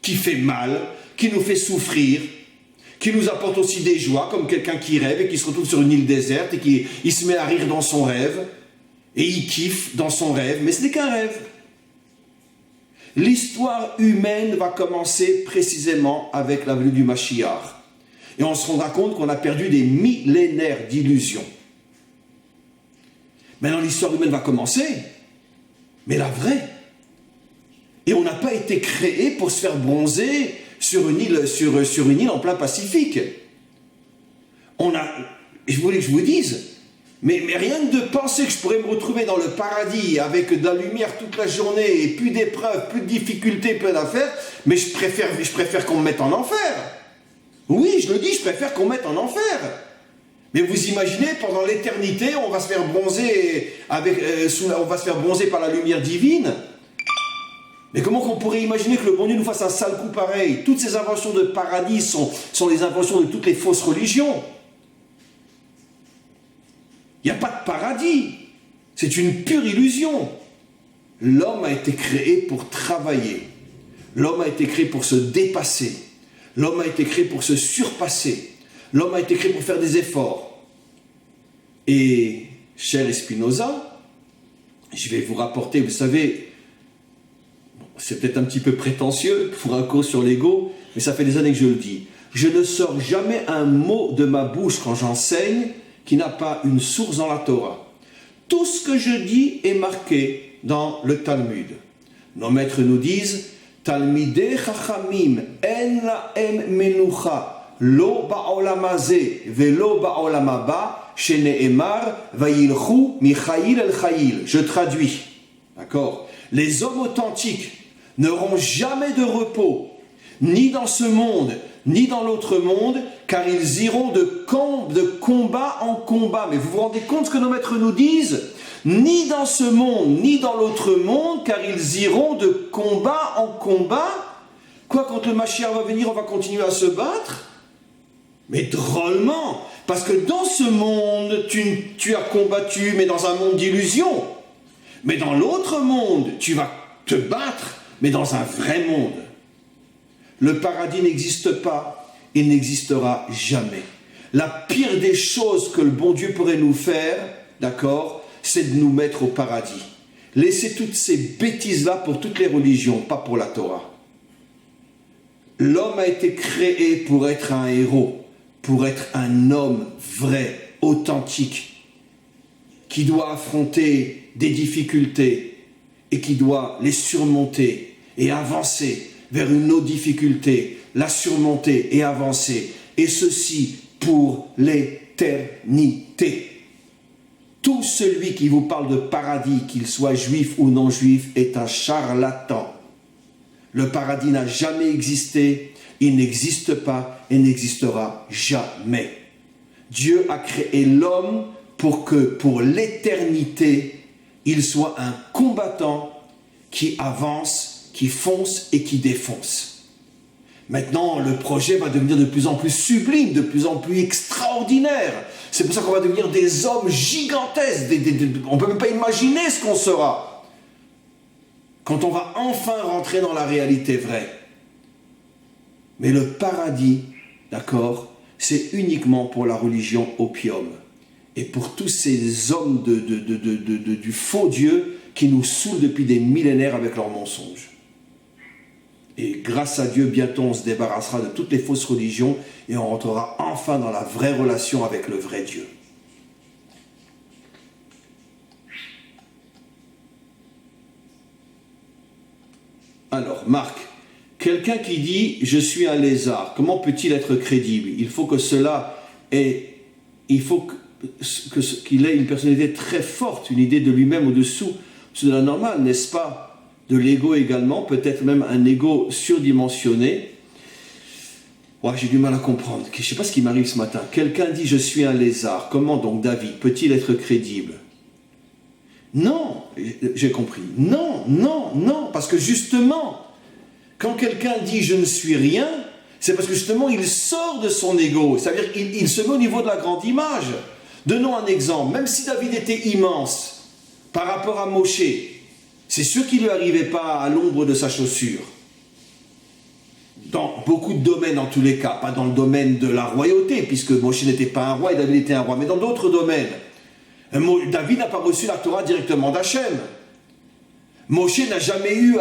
qui fait mal, qui nous fait souffrir, qui nous apporte aussi des joies, comme quelqu'un qui rêve et qui se retrouve sur une île déserte et qui il se met à rire dans son rêve, et il kiffe dans son rêve, mais ce n'est qu'un rêve. L'histoire humaine va commencer précisément avec la venue du Mashiach. Et on se rendra compte qu'on a perdu des millénaires d'illusions. Maintenant, l'histoire humaine va commencer, mais la vraie. Et on n'a pas été créé pour se faire bronzer sur une île en plein Pacifique. Je voulais que je vous dise, mais rien que de penser que je pourrais me retrouver dans le paradis avec de la lumière toute la journée et plus d'épreuves, plus de difficultés, plein d'affaires, mais je préfère qu'on me mette en enfer. Oui, je le dis, je préfère qu'on me mette en enfer. Mais vous imaginez, pendant l'éternité, on va se faire bronzer on va se faire bronzer par la lumière divine. Mais comment qu'on pourrait imaginer que le bon Dieu nous fasse un sale coup pareil? Toutes ces inventions de paradis sont les inventions de toutes les fausses religions. Il n'y a pas de paradis. C'est une pure illusion. L'homme a été créé pour travailler. L'homme a été créé pour se dépasser. L'homme a été créé pour se surpasser. L'homme a été créé pour faire des efforts. Et, cher Espinoza, je vais vous rapporter, vous savez, c'est peut-être un petit peu prétentieux pour un cours sur l'ego, mais ça fait des années que je le dis. Je ne sors jamais un mot de ma bouche quand j'enseigne qui n'a pas une source dans la Torah. Tout ce que je dis est marqué dans le Talmud. Nos maîtres nous disent Talmidei chachamim en lahem menucha lo ba'olam hazeh velo ba'olam haba shene'emar vayilchu michail el chail. Je traduis. D'accord? Les hommes authentiques n'auront jamais de repos, ni dans ce monde, ni dans l'autre monde, car ils iront de combat en combat. Mais vous vous rendez compte ce que nos maîtres nous disent? Ni dans ce monde, ni dans l'autre monde, car ils iront de combat en combat. Quoi, quand le Mashiach va venir, on va continuer à se battre? Mais drôlement, parce que dans ce monde, tu as combattu, mais dans un monde d'illusion. Mais dans l'autre monde, tu vas te battre, mais dans un vrai monde. Le paradis n'existe pas et n'existera jamais. La pire des choses que le bon Dieu pourrait nous faire, d'accord, c'est de nous mettre au paradis. Laissez toutes ces bêtises-là pour toutes les religions, pas pour la Torah. L'homme a été créé pour être un héros, pour être un homme vrai, authentique, qui doit affronter des difficultés et qui doit les surmonter et avancer vers une autre difficulté, la surmonter et avancer, et ceci pour l'éternité. Tout celui qui vous parle de paradis, qu'il soit juif ou non juif, est un charlatan. Le paradis n'a jamais existé, il n'existe pas et n'existera jamais. Dieu a créé l'homme pour que, pour l'éternité, il soit un combattant qui avance, qui fonce et qui défonce. Maintenant, le projet va devenir de plus en plus sublime, de plus en plus extraordinaire. C'est pour ça qu'on va devenir des hommes gigantesques. On ne peut même pas imaginer ce qu'on sera quand on va enfin rentrer dans la réalité vraie. Mais le paradis, d'accord, c'est uniquement pour la religion opium. Et pour tous ces hommes du faux Dieu qui nous saoulent depuis des millénaires avec leurs mensonges. Et grâce à Dieu, bientôt on se débarrassera de toutes les fausses religions et on rentrera enfin dans la vraie relation avec le vrai Dieu. Alors, Marc, quelqu'un qui dit « je suis un lézard », comment peut-il être crédible? Il faut que cela ait... Il faut qu'il ait une personnalité très forte, une idée de lui-même au-dessous de la normale, n'est-ce pas? De l'ego également, peut-être même un ego surdimensionné. Ouais, j'ai du mal à comprendre. Je ne sais pas ce qui m'arrive ce matin. Quelqu'un dit « je suis un lézard ». Comment donc David peut-il être crédible? Non, j'ai compris. Non, non, non, parce que justement, quand quelqu'un dit « je ne suis rien », c'est parce que justement il sort de son ego. C'est-à-dire qu'il se met au niveau de la grande image. Donnons un exemple. Même si David était immense par rapport à Moshe, c'est sûr qu'il ne lui arrivait pas à l'ombre de sa chaussure. Dans beaucoup de domaines en tous les cas, pas dans le domaine de la royauté, puisque Moshe n'était pas un roi et David était un roi, mais dans d'autres domaines. David n'a pas reçu la Torah directement d'Hachem. Moshe n'a jamais eu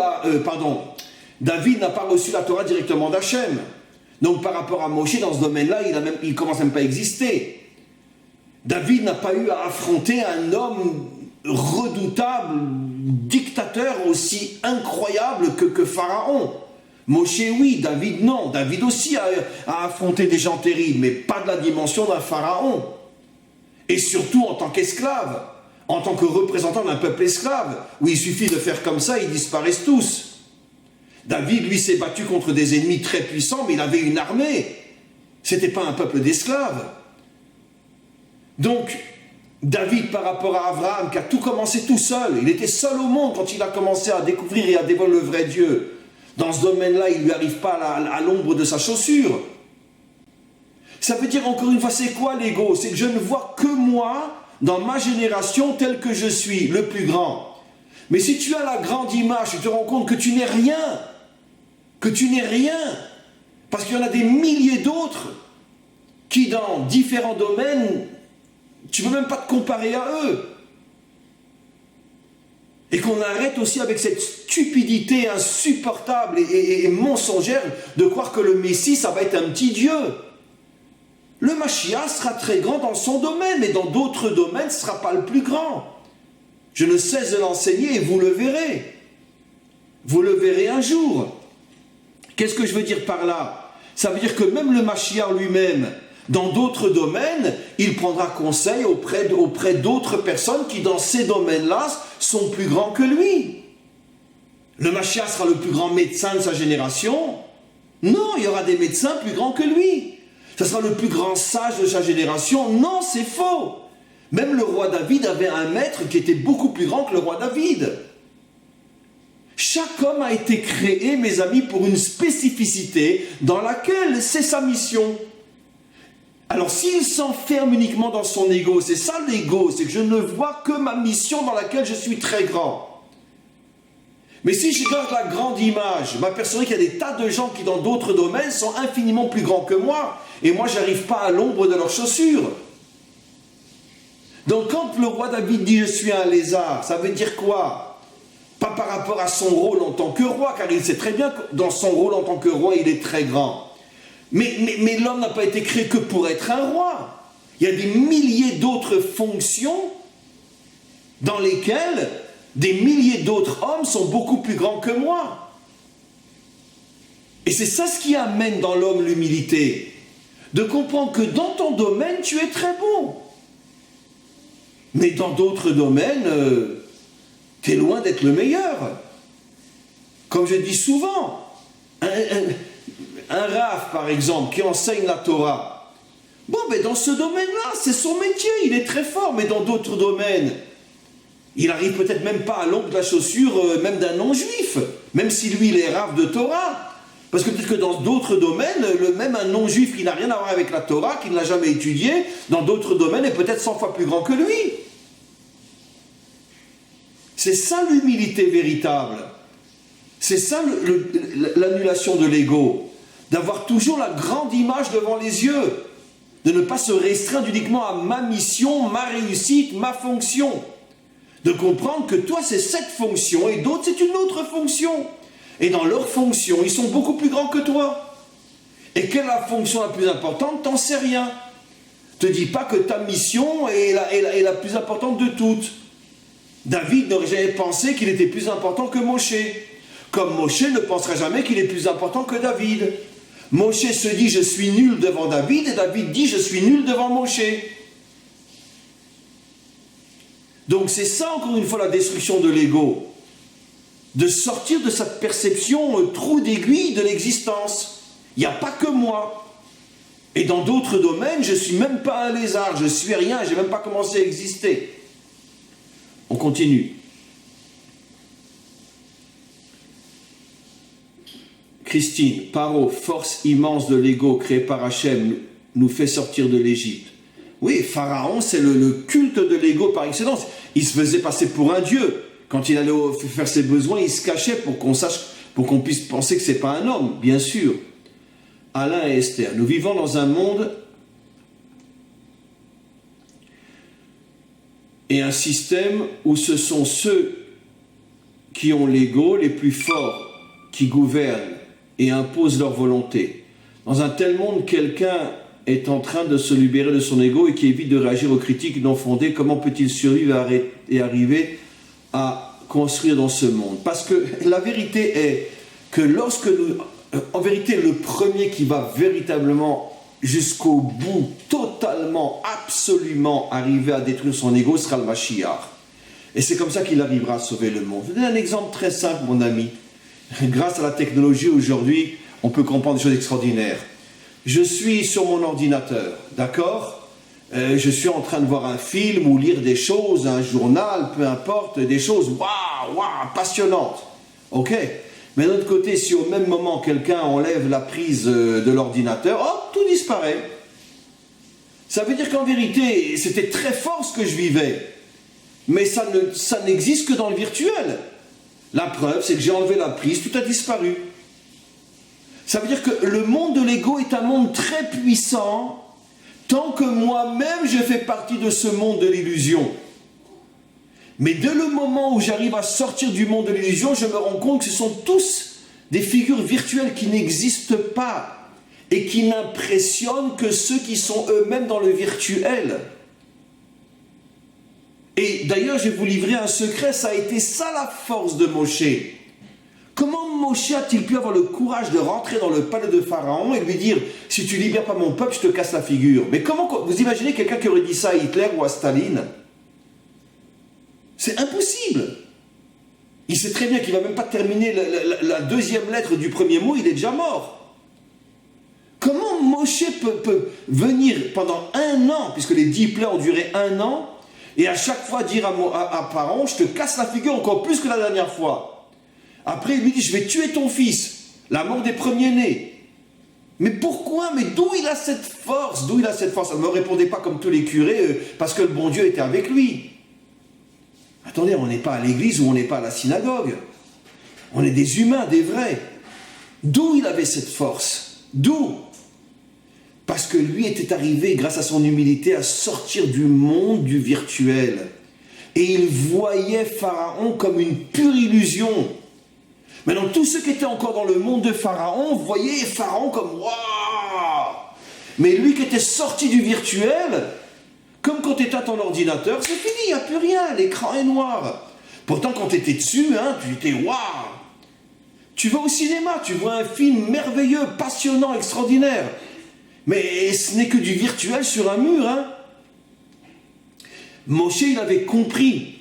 David n'a pas reçu la Torah directement d'Hachem. Donc par rapport à Moshe, dans ce domaine-là, il ne commence même pas à exister. David n'a pas eu à affronter un homme redoutable, dictateur aussi incroyable que Pharaon. Moshe oui, David non. David aussi a affronté des gens terribles, mais pas de la dimension d'un Pharaon. Et surtout en tant qu'esclave, en tant que représentant d'un peuple esclave, où il suffit de faire comme ça, ils disparaissent tous. David, lui, s'est battu contre des ennemis très puissants, mais il avait une armée. C'était pas un peuple d'esclaves. Donc, David, par rapport à Abraham, qui a tout commencé tout seul, il était seul au monde quand il a commencé à découvrir et à dévoiler le vrai Dieu. Dans ce domaine-là, il ne lui arrive pas à l'ombre de sa chaussure. Ça veut dire, encore une fois, c'est quoi l'ego? C'est que je ne vois que moi, dans ma génération, tel que je suis, le plus grand. Mais si tu as la grande image, tu te rends compte que tu n'es rien. Que tu n'es rien. Parce qu'il y en a des milliers d'autres qui, dans différents domaines, tu ne peux même pas te comparer à eux. Et qu'on arrête aussi avec cette stupidité insupportable et mensongère de croire que le Messie, ça va être un petit Dieu. Le Mashiach sera très grand dans son domaine, mais dans d'autres domaines, ce ne sera pas le plus grand. Je ne cesse de l'enseigner et vous le verrez. Vous le verrez un jour. Qu'est-ce que je veux dire par là? Ça veut dire que même le Mashiach lui-même, dans d'autres domaines, il prendra conseil auprès d'autres personnes qui, dans ces domaines-là, sont plus grands que lui. Le Mashiach sera le plus grand médecin de sa génération? Non, il y aura des médecins plus grands que lui. Ce sera le plus grand sage de sa génération? Non, c'est faux. Même le roi David avait un maître qui était beaucoup plus grand que le roi David. Chaque homme a été créé, mes amis, pour une spécificité dans laquelle c'est sa mission. Alors s'il s'enferme uniquement dans son ego, c'est ça l'ego, c'est que je ne vois que ma mission dans laquelle je suis très grand. Mais si je garde la grande image, je m'apercevrai qu'il y a des tas de gens qui dans d'autres domaines sont infiniment plus grands que moi, et moi je n'arrive pas à l'ombre de leurs chaussures. Donc quand le roi David dit « je suis un lézard », ça veut dire quoi? Pas par rapport à son rôle en tant que roi, car il sait très bien que dans son rôle en tant que roi, il est très grand. Mais l'homme n'a pas été créé que pour être un roi. Il y a des milliers d'autres fonctions dans lesquelles des milliers d'autres hommes sont beaucoup plus grands que moi. Et c'est ça ce qui amène dans l'homme l'humilité. De comprendre que dans ton domaine, tu es très bon. Mais dans d'autres domaines, tu es loin d'être le meilleur. Comme je dis souvent, un Rav, par exemple, qui enseigne la Torah, bon, mais dans ce domaine-là, c'est son métier, il est très fort, mais dans d'autres domaines, il n'arrive peut-être même pas à l'ombre de la chaussure, même d'un non-juif, même si lui, il est Rav de Torah. Parce que peut-être que dans d'autres domaines, même un non-juif qui n'a rien à voir avec la Torah, qui ne l'a jamais étudié, dans d'autres domaines, est peut-être 100 fois plus grand que lui. C'est ça l'humilité véritable. C'est ça l'annulation de l'ego. D'avoir toujours la grande image devant les yeux. De ne pas se restreindre uniquement à ma mission, ma réussite, ma fonction. De comprendre que toi, c'est cette fonction et d'autres, c'est une autre fonction. Et dans leur fonction, ils sont beaucoup plus grands que toi. Et quelle est la fonction la plus importante? T'en sais rien. Te dis pas que ta mission est la plus importante de toutes. David n'aurait jamais pensé qu'il était plus important que Moshe. Comme Moshe ne pensera jamais qu'il est plus important que David. Moshe se dit « je suis nul devant David » et David dit « je suis nul devant Moshe ». Donc c'est ça encore une fois la destruction de l'ego. De sortir de cette perception trou d'aiguille de l'existence. Il n'y a pas que moi. Et dans d'autres domaines, je ne suis même pas un lézard, je ne suis rien, je n'ai même pas commencé à exister. On continue. Christine, Paro, force immense de l'ego créé par Hachem, nous fait sortir de l'Égypte. Oui, Pharaon, c'est le culte de l'ego par excellence. Il se faisait passer pour un dieu. Quand il allait faire ses besoins, il se cachait pour qu'on sache, pour qu'on puisse penser que ce n'est pas un homme, bien sûr. Alain et Esther, nous vivons dans un monde et un système où ce sont ceux qui ont l'ego les plus forts qui gouvernent et imposent leur volonté. Dans un tel monde, quelqu'un est en train de se libérer de son ego et qui évite de réagir aux critiques non fondées. Comment peut-il survivre et arriver à construire dans ce monde? Parce que la vérité est que lorsque nous... En vérité, le premier qui va véritablement jusqu'au bout, totalement, absolument arriver à détruire son ego sera le Mashiach. Et c'est comme ça qu'il arrivera à sauver le monde. Je vous donne un exemple très simple, mon ami. Grâce à la technologie, aujourd'hui, on peut comprendre des choses extraordinaires. Je suis sur mon ordinateur, d'accord ? Je suis en train de voir un film ou lire des choses, un journal, peu importe, des choses, waouh, passionnantes. Ok ? Mais d'un autre côté, si au même moment, quelqu'un enlève la prise de l'ordinateur, hop, tout disparaît. Ça veut dire qu'en vérité, c'était très fort ce que je vivais. Mais ça n'existe que dans le virtuel. La preuve, c'est que j'ai enlevé la prise, tout a disparu. Ça veut dire que le monde de l'ego est un monde très puissant, tant que moi-même je fais partie de ce monde de l'illusion. Mais dès le moment où j'arrive à sortir du monde de l'illusion, je me rends compte que ce sont tous des figures virtuelles qui n'existent pas et qui n'impressionnent que ceux qui sont eux-mêmes dans le virtuel. Et d'ailleurs, je vais vous livrer un secret, ça a été ça la force de Moshe. Comment Moshe a-t-il pu avoir le courage de rentrer dans le palais de Pharaon et lui dire « Si tu libères pas mon peuple, je te casse la figure ». Mais comment, vous imaginez quelqu'un qui aurait dit ça à Hitler ou à Staline? C'est impossible. Il sait très bien qu'il ne va même pas terminer la deuxième lettre du premier mot, il est déjà mort. Comment Moshe peut venir pendant 1 an, puisque les 10 plaies ont duré 1 an, et à chaque fois dire à Pharaon, je te casse la figure encore plus que la dernière fois. Après, il lui dit, je vais tuer ton fils, la mort des premiers-nés. Mais pourquoi? Mais d'où il a cette force? D'où il a cette force? Ne me répondez pas comme tous les curés, parce que le bon Dieu était avec lui. Attendez, on n'est pas à l'église ou on n'est pas à la synagogue. On est des humains, des vrais. D'où il avait cette force? D'où? Parce que lui était arrivé, grâce à son humilité, à sortir du monde du virtuel. Et il voyait Pharaon comme une pure illusion. Maintenant, tous ceux qui étaient encore dans le monde de Pharaon voyaient Pharaon comme « Waouh !» Mais lui qui était sorti du virtuel, comme quand tu éteins ton ordinateur, c'est fini, il n'y a plus rien, l'écran est noir. Pourtant, quand tu étais dessus, tu étais « Waouh !» Tu vas au cinéma, tu vois un film merveilleux, passionnant, extraordinaire. Mais ce n'est que du virtuel sur un mur. Moshe, il avait compris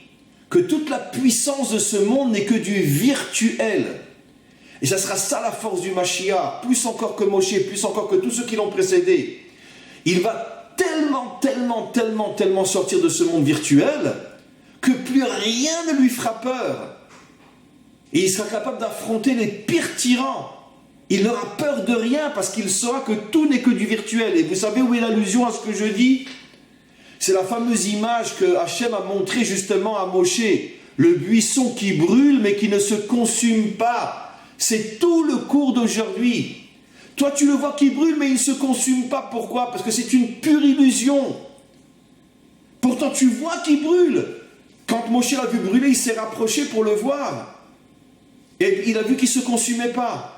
que toute la puissance de ce monde n'est que du virtuel. Et ça sera ça la force du Mashiach, plus encore que Moshe, plus encore que tous ceux qui l'ont précédé. Il va tellement sortir de ce monde virtuel que plus rien ne lui fera peur. Et il sera capable d'affronter les pires tyrans. Il n'aura peur de rien parce qu'il saura que tout n'est que du virtuel. Et vous savez où est l'allusion à ce que je dis? C'est la fameuse image que Hachem a montrée justement à Moshe. Le buisson qui brûle mais qui ne se consume pas. C'est tout le cours d'aujourd'hui. Toi tu le vois qui brûle mais il ne se consume pas. Pourquoi? Parce que c'est une pure illusion. Pourtant tu vois qu'il brûle. Quand Moshe l'a vu brûler, il s'est rapproché pour le voir. Et il a vu qu'il ne se consumait pas.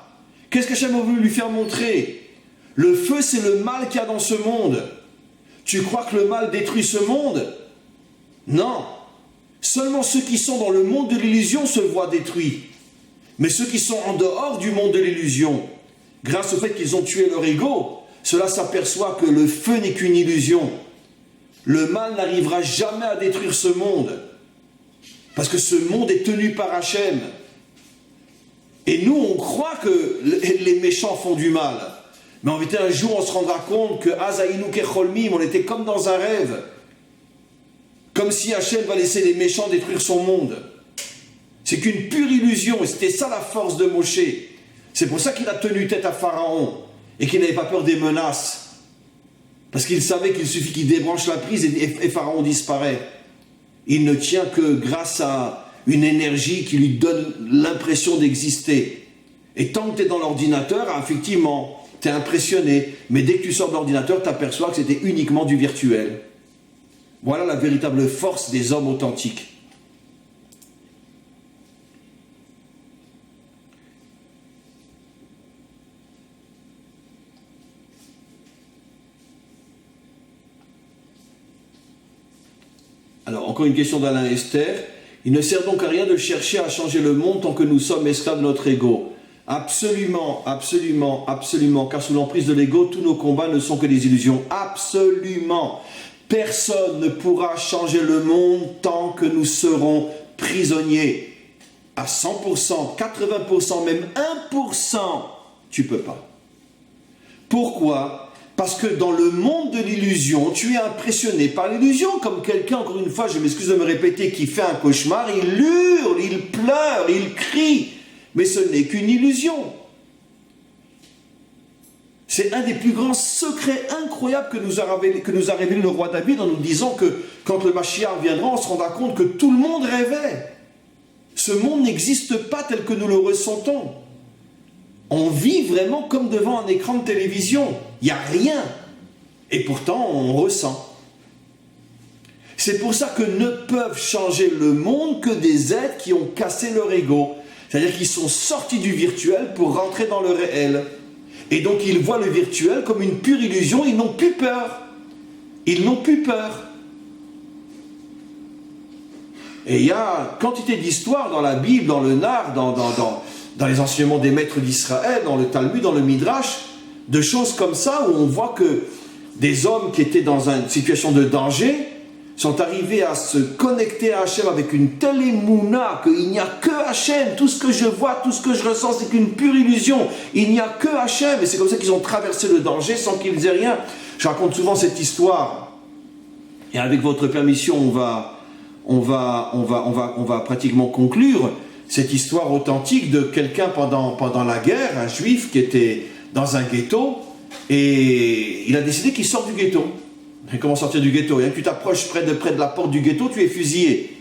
Qu'est-ce qu'Hachem a voulu lui faire montrer? Le feu, c'est le mal qu'il y a dans ce monde. Tu crois que le mal détruit ce monde? Non. Seulement ceux qui sont dans le monde de l'illusion se voient détruits. Mais ceux qui sont en dehors du monde de l'illusion, grâce au fait qu'ils ont tué leur ego, cela s'aperçoit que le feu n'est qu'une illusion. Le mal n'arrivera jamais à détruire ce monde. Parce que ce monde est tenu par Hachem. Et nous, on croit que les méchants font du mal. Mais en vérité, un jour, on se rendra compte que Azaïnou Kecholmim, on était comme dans un rêve. Comme si Hachem va laisser les méchants détruire son monde. C'est qu'une pure illusion. Et c'était ça la force de Moshe. C'est pour ça qu'il a tenu tête à Pharaon. Et qu'il n'avait pas peur des menaces. Parce qu'il savait qu'il suffit qu'il débranche la prise et Pharaon disparaît. Il ne tient que grâce à une énergie qui lui donne l'impression d'exister. Et tant que tu es dans l'ordinateur, effectivement, tu es impressionné. Mais dès que tu sors de l'ordinateur, tu aperçois que c'était uniquement du virtuel. Voilà la véritable force des hommes authentiques. Alors, encore une question d'Alain Esther. Il ne sert donc à rien de chercher à changer le monde tant que nous sommes esclaves de notre ego. Absolument, absolument, absolument. Car sous l'emprise de l'ego, tous nos combats ne sont que des illusions. Absolument. Personne ne pourra changer le monde tant que nous serons prisonniers. À 100%, 80%, même 1%, tu ne peux pas. Pourquoi ? Parce que dans le monde de l'illusion, tu es impressionné par l'illusion, comme quelqu'un, encore une fois, je m'excuse de me répéter, qui fait un cauchemar, il hurle, il pleure, il crie, mais ce n'est qu'une illusion. C'est un des plus grands secrets incroyables que nous a révélé le roi David en nous disant que quand le Mashiach viendra, on se rendra compte que tout le monde rêvait. Ce monde n'existe pas tel que nous le ressentons. On vit vraiment comme devant un écran de télévision. Il n'y a rien. Et pourtant, on ressent. C'est pour ça que ne peuvent changer le monde que des êtres qui ont cassé leur ego. C'est-à-dire qu'ils sont sortis du virtuel pour rentrer dans le réel. Et donc ils voient le virtuel comme une pure illusion, ils n'ont plus peur. Ils n'ont plus peur. Et il y a quantité d'histoires dans la Bible, dans le Nar, dans les enseignements des maîtres d'Israël, dans le Talmud, dans le Midrash, de choses comme ça où on voit que des hommes qui étaient dans une situation de danger sont arrivés à se connecter à Hachem avec une telle émouna qu'il n'y a que Hachem. Tout ce que je vois, tout ce que je ressens, c'est qu'une pure illusion. Il n'y a que Hachem. Et c'est comme ça qu'ils ont traversé le danger sans qu'ils aient rien. Je raconte souvent cette histoire. Et avec votre permission, on va pratiquement conclure cette histoire authentique de quelqu'un pendant la guerre, un juif qui était dans un ghetto, et il a décidé qu'il sort du ghetto. Et comment sortir du ghetto? Tu t'approches près de la porte du ghetto, tu es fusillé.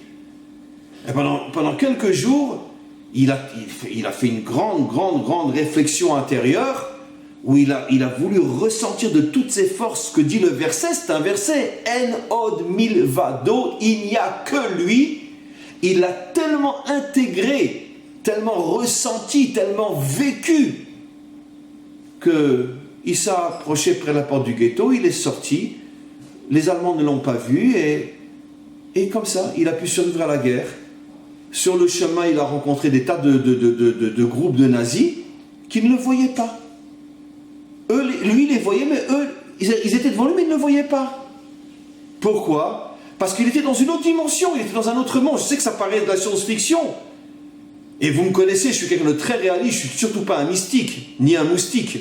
Et pendant quelques jours, il a fait une grande réflexion intérieure, où il a voulu ressentir de toutes ses forces ce que dit le verset. C'est un verset, En od milvado, il n'y a que lui. Il l'a tellement intégré, tellement ressenti, tellement vécu, qu'il s'est approché près de la porte du ghetto, il est sorti, les Allemands ne l'ont pas vu, et comme ça, il a pu survivre à la guerre. Sur le chemin, il a rencontré des tas de groupes de nazis qui ne le voyaient pas. Lui, il les voyait, mais eux, ils étaient devant lui, mais ils ne le voyaient pas. Pourquoi? Parce qu'il était dans une autre dimension, il était dans un autre monde. Je sais que ça paraît de la science-fiction. Et vous me connaissez, je suis quelqu'un de très réaliste, je ne suis surtout pas un mystique, ni un moustique.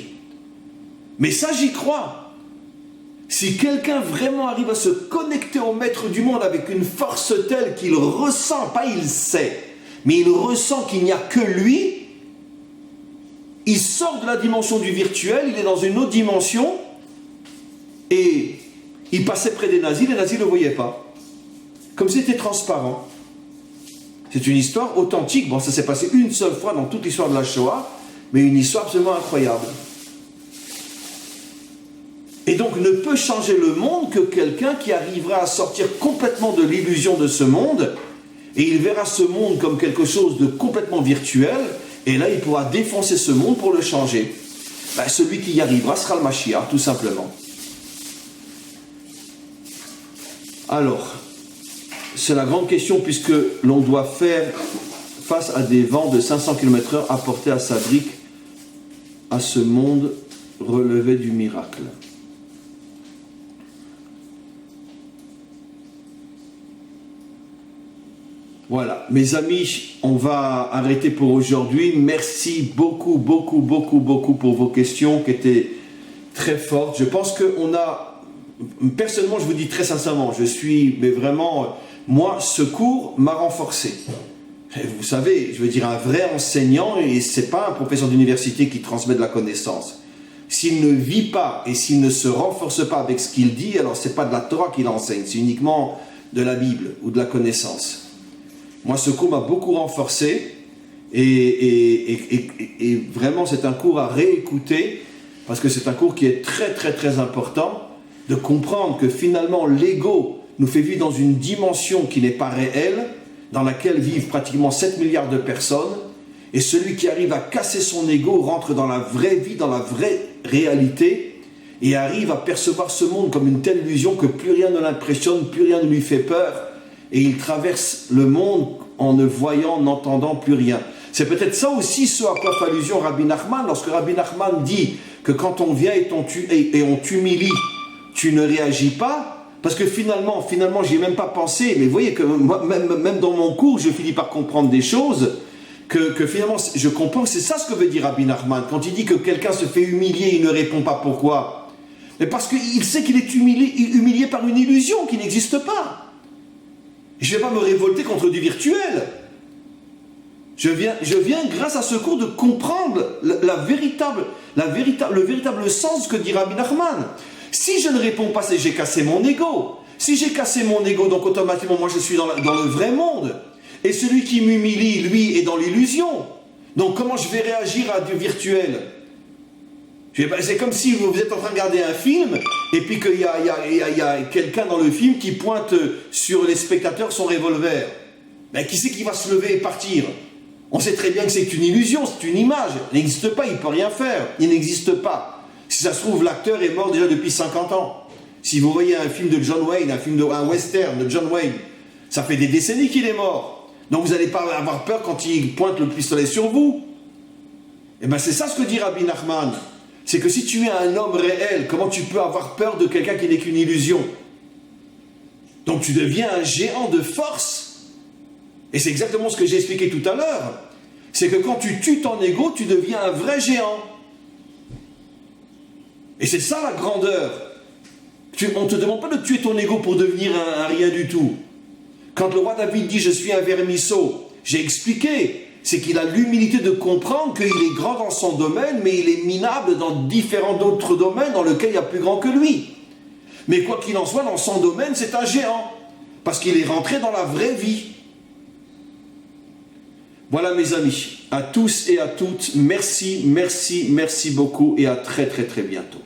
Mais ça, j'y crois. Si quelqu'un vraiment arrive à se connecter au maître du monde avec une force telle qu'il ressent, pas il sait, mais il ressent qu'il n'y a que lui, il sort de la dimension du virtuel, il est dans une autre dimension, et il passait près des nazis, les nazis ne le voyaient pas. Comme c'était transparent. C'est une histoire authentique. Bon, ça s'est passé une seule fois dans toute l'histoire de la Shoah, mais une histoire absolument incroyable. Et donc, ne peut changer le monde que quelqu'un qui arrivera à sortir complètement de l'illusion de ce monde, et il verra ce monde comme quelque chose de complètement virtuel, et là, il pourra défoncer ce monde pour le changer. Celui qui y arrivera sera le Mashiach, tout simplement. Alors, c'est la grande question, puisque l'on doit faire face à des vents de 500 km/h apportés à sa brique, à ce monde relevé du miracle. Voilà, mes amis, on va arrêter pour aujourd'hui. Merci beaucoup pour vos questions qui étaient très fortes. Je pense qu'on a, personnellement, je vous dis très sincèrement, mais vraiment, moi, ce cours m'a renforcé. Et vous savez, je veux dire, un vrai enseignant, et c'est pas un professeur d'université qui transmet de la connaissance. S'il ne vit pas et s'il ne se renforce pas avec ce qu'il dit, alors c'est pas de la Torah qu'il enseigne, c'est uniquement de la Bible ou de la connaissance. Moi, ce cours m'a beaucoup renforcé et vraiment, c'est un cours à réécouter parce que c'est un cours qui est très important de comprendre que finalement, l'ego nous fait vivre dans une dimension qui n'est pas réelle, dans laquelle vivent pratiquement 7 milliards de personnes, et celui qui arrive à casser son ego rentre dans la vraie vie, dans la vraie réalité, et arrive à percevoir ce monde comme une telle illusion que plus rien ne l'impressionne, plus rien ne lui fait peur, et il traverse le monde en ne voyant, n'entendant plus rien. C'est peut-être ça aussi ce à quoi fait allusion Rabbi Nachman, lorsque Rabbi Nachman dit que quand on vient et on t'humilie, tu ne réagis pas, parce que finalement j'y ai même pas pensé, mais vous voyez que moi, même dans mon cours, je finis par comprendre des choses, que finalement, je comprends que c'est ça ce que veut dire Rabbi Nachman, quand il dit que quelqu'un se fait humilier, il ne répond pas pourquoi. Mais parce qu'il sait qu'il est humilié par une illusion qui n'existe pas. Je ne vais pas me révolter contre du virtuel. Je viens grâce à ce cours de comprendre le véritable sens que dit Rabbi Nachman. Si je ne réponds pas, c'est que j'ai cassé mon ego. Si j'ai cassé mon ego, donc automatiquement, moi je suis dans le vrai monde. Et celui qui m'humilie, lui, est dans l'illusion. Donc comment je vais réagir à du virtuel? C'est comme si vous êtes en train de regarder un film et puis qu'il y a quelqu'un dans le film qui pointe sur les spectateurs son revolver. Ben, qui c'est qui va se lever et partir? On sait très bien que c'est une illusion, c'est une image. Il n'existe pas, il ne peut rien faire. Il n'existe pas. Si ça se trouve, l'acteur est mort déjà depuis 50 ans. Si vous voyez un film de John Wayne, un western de John Wayne, ça fait des décennies qu'il est mort. Donc vous n'allez pas avoir peur quand il pointe le pistolet sur vous. Et bien c'est ça ce que dit Rabbi Nachman. C'est que si tu es un homme réel, comment tu peux avoir peur de quelqu'un qui n'est qu'une illusion? Donc tu deviens un géant de force. Et c'est exactement ce que j'ai expliqué tout à l'heure. C'est que quand tu tues ton ego, tu deviens un vrai géant. Et c'est ça la grandeur. On ne te demande pas de tuer ton ego pour devenir un rien du tout. Quand le roi David dit « je suis un vermisseau », j'ai expliqué. C'est qu'il a l'humilité de comprendre qu'il est grand dans son domaine, mais il est minable dans différents autres domaines dans lesquels il y a plus grand que lui. Mais quoi qu'il en soit, dans son domaine, c'est un géant. Parce qu'il est rentré dans la vraie vie. Voilà mes amis, à tous et à toutes, merci beaucoup et à très bientôt.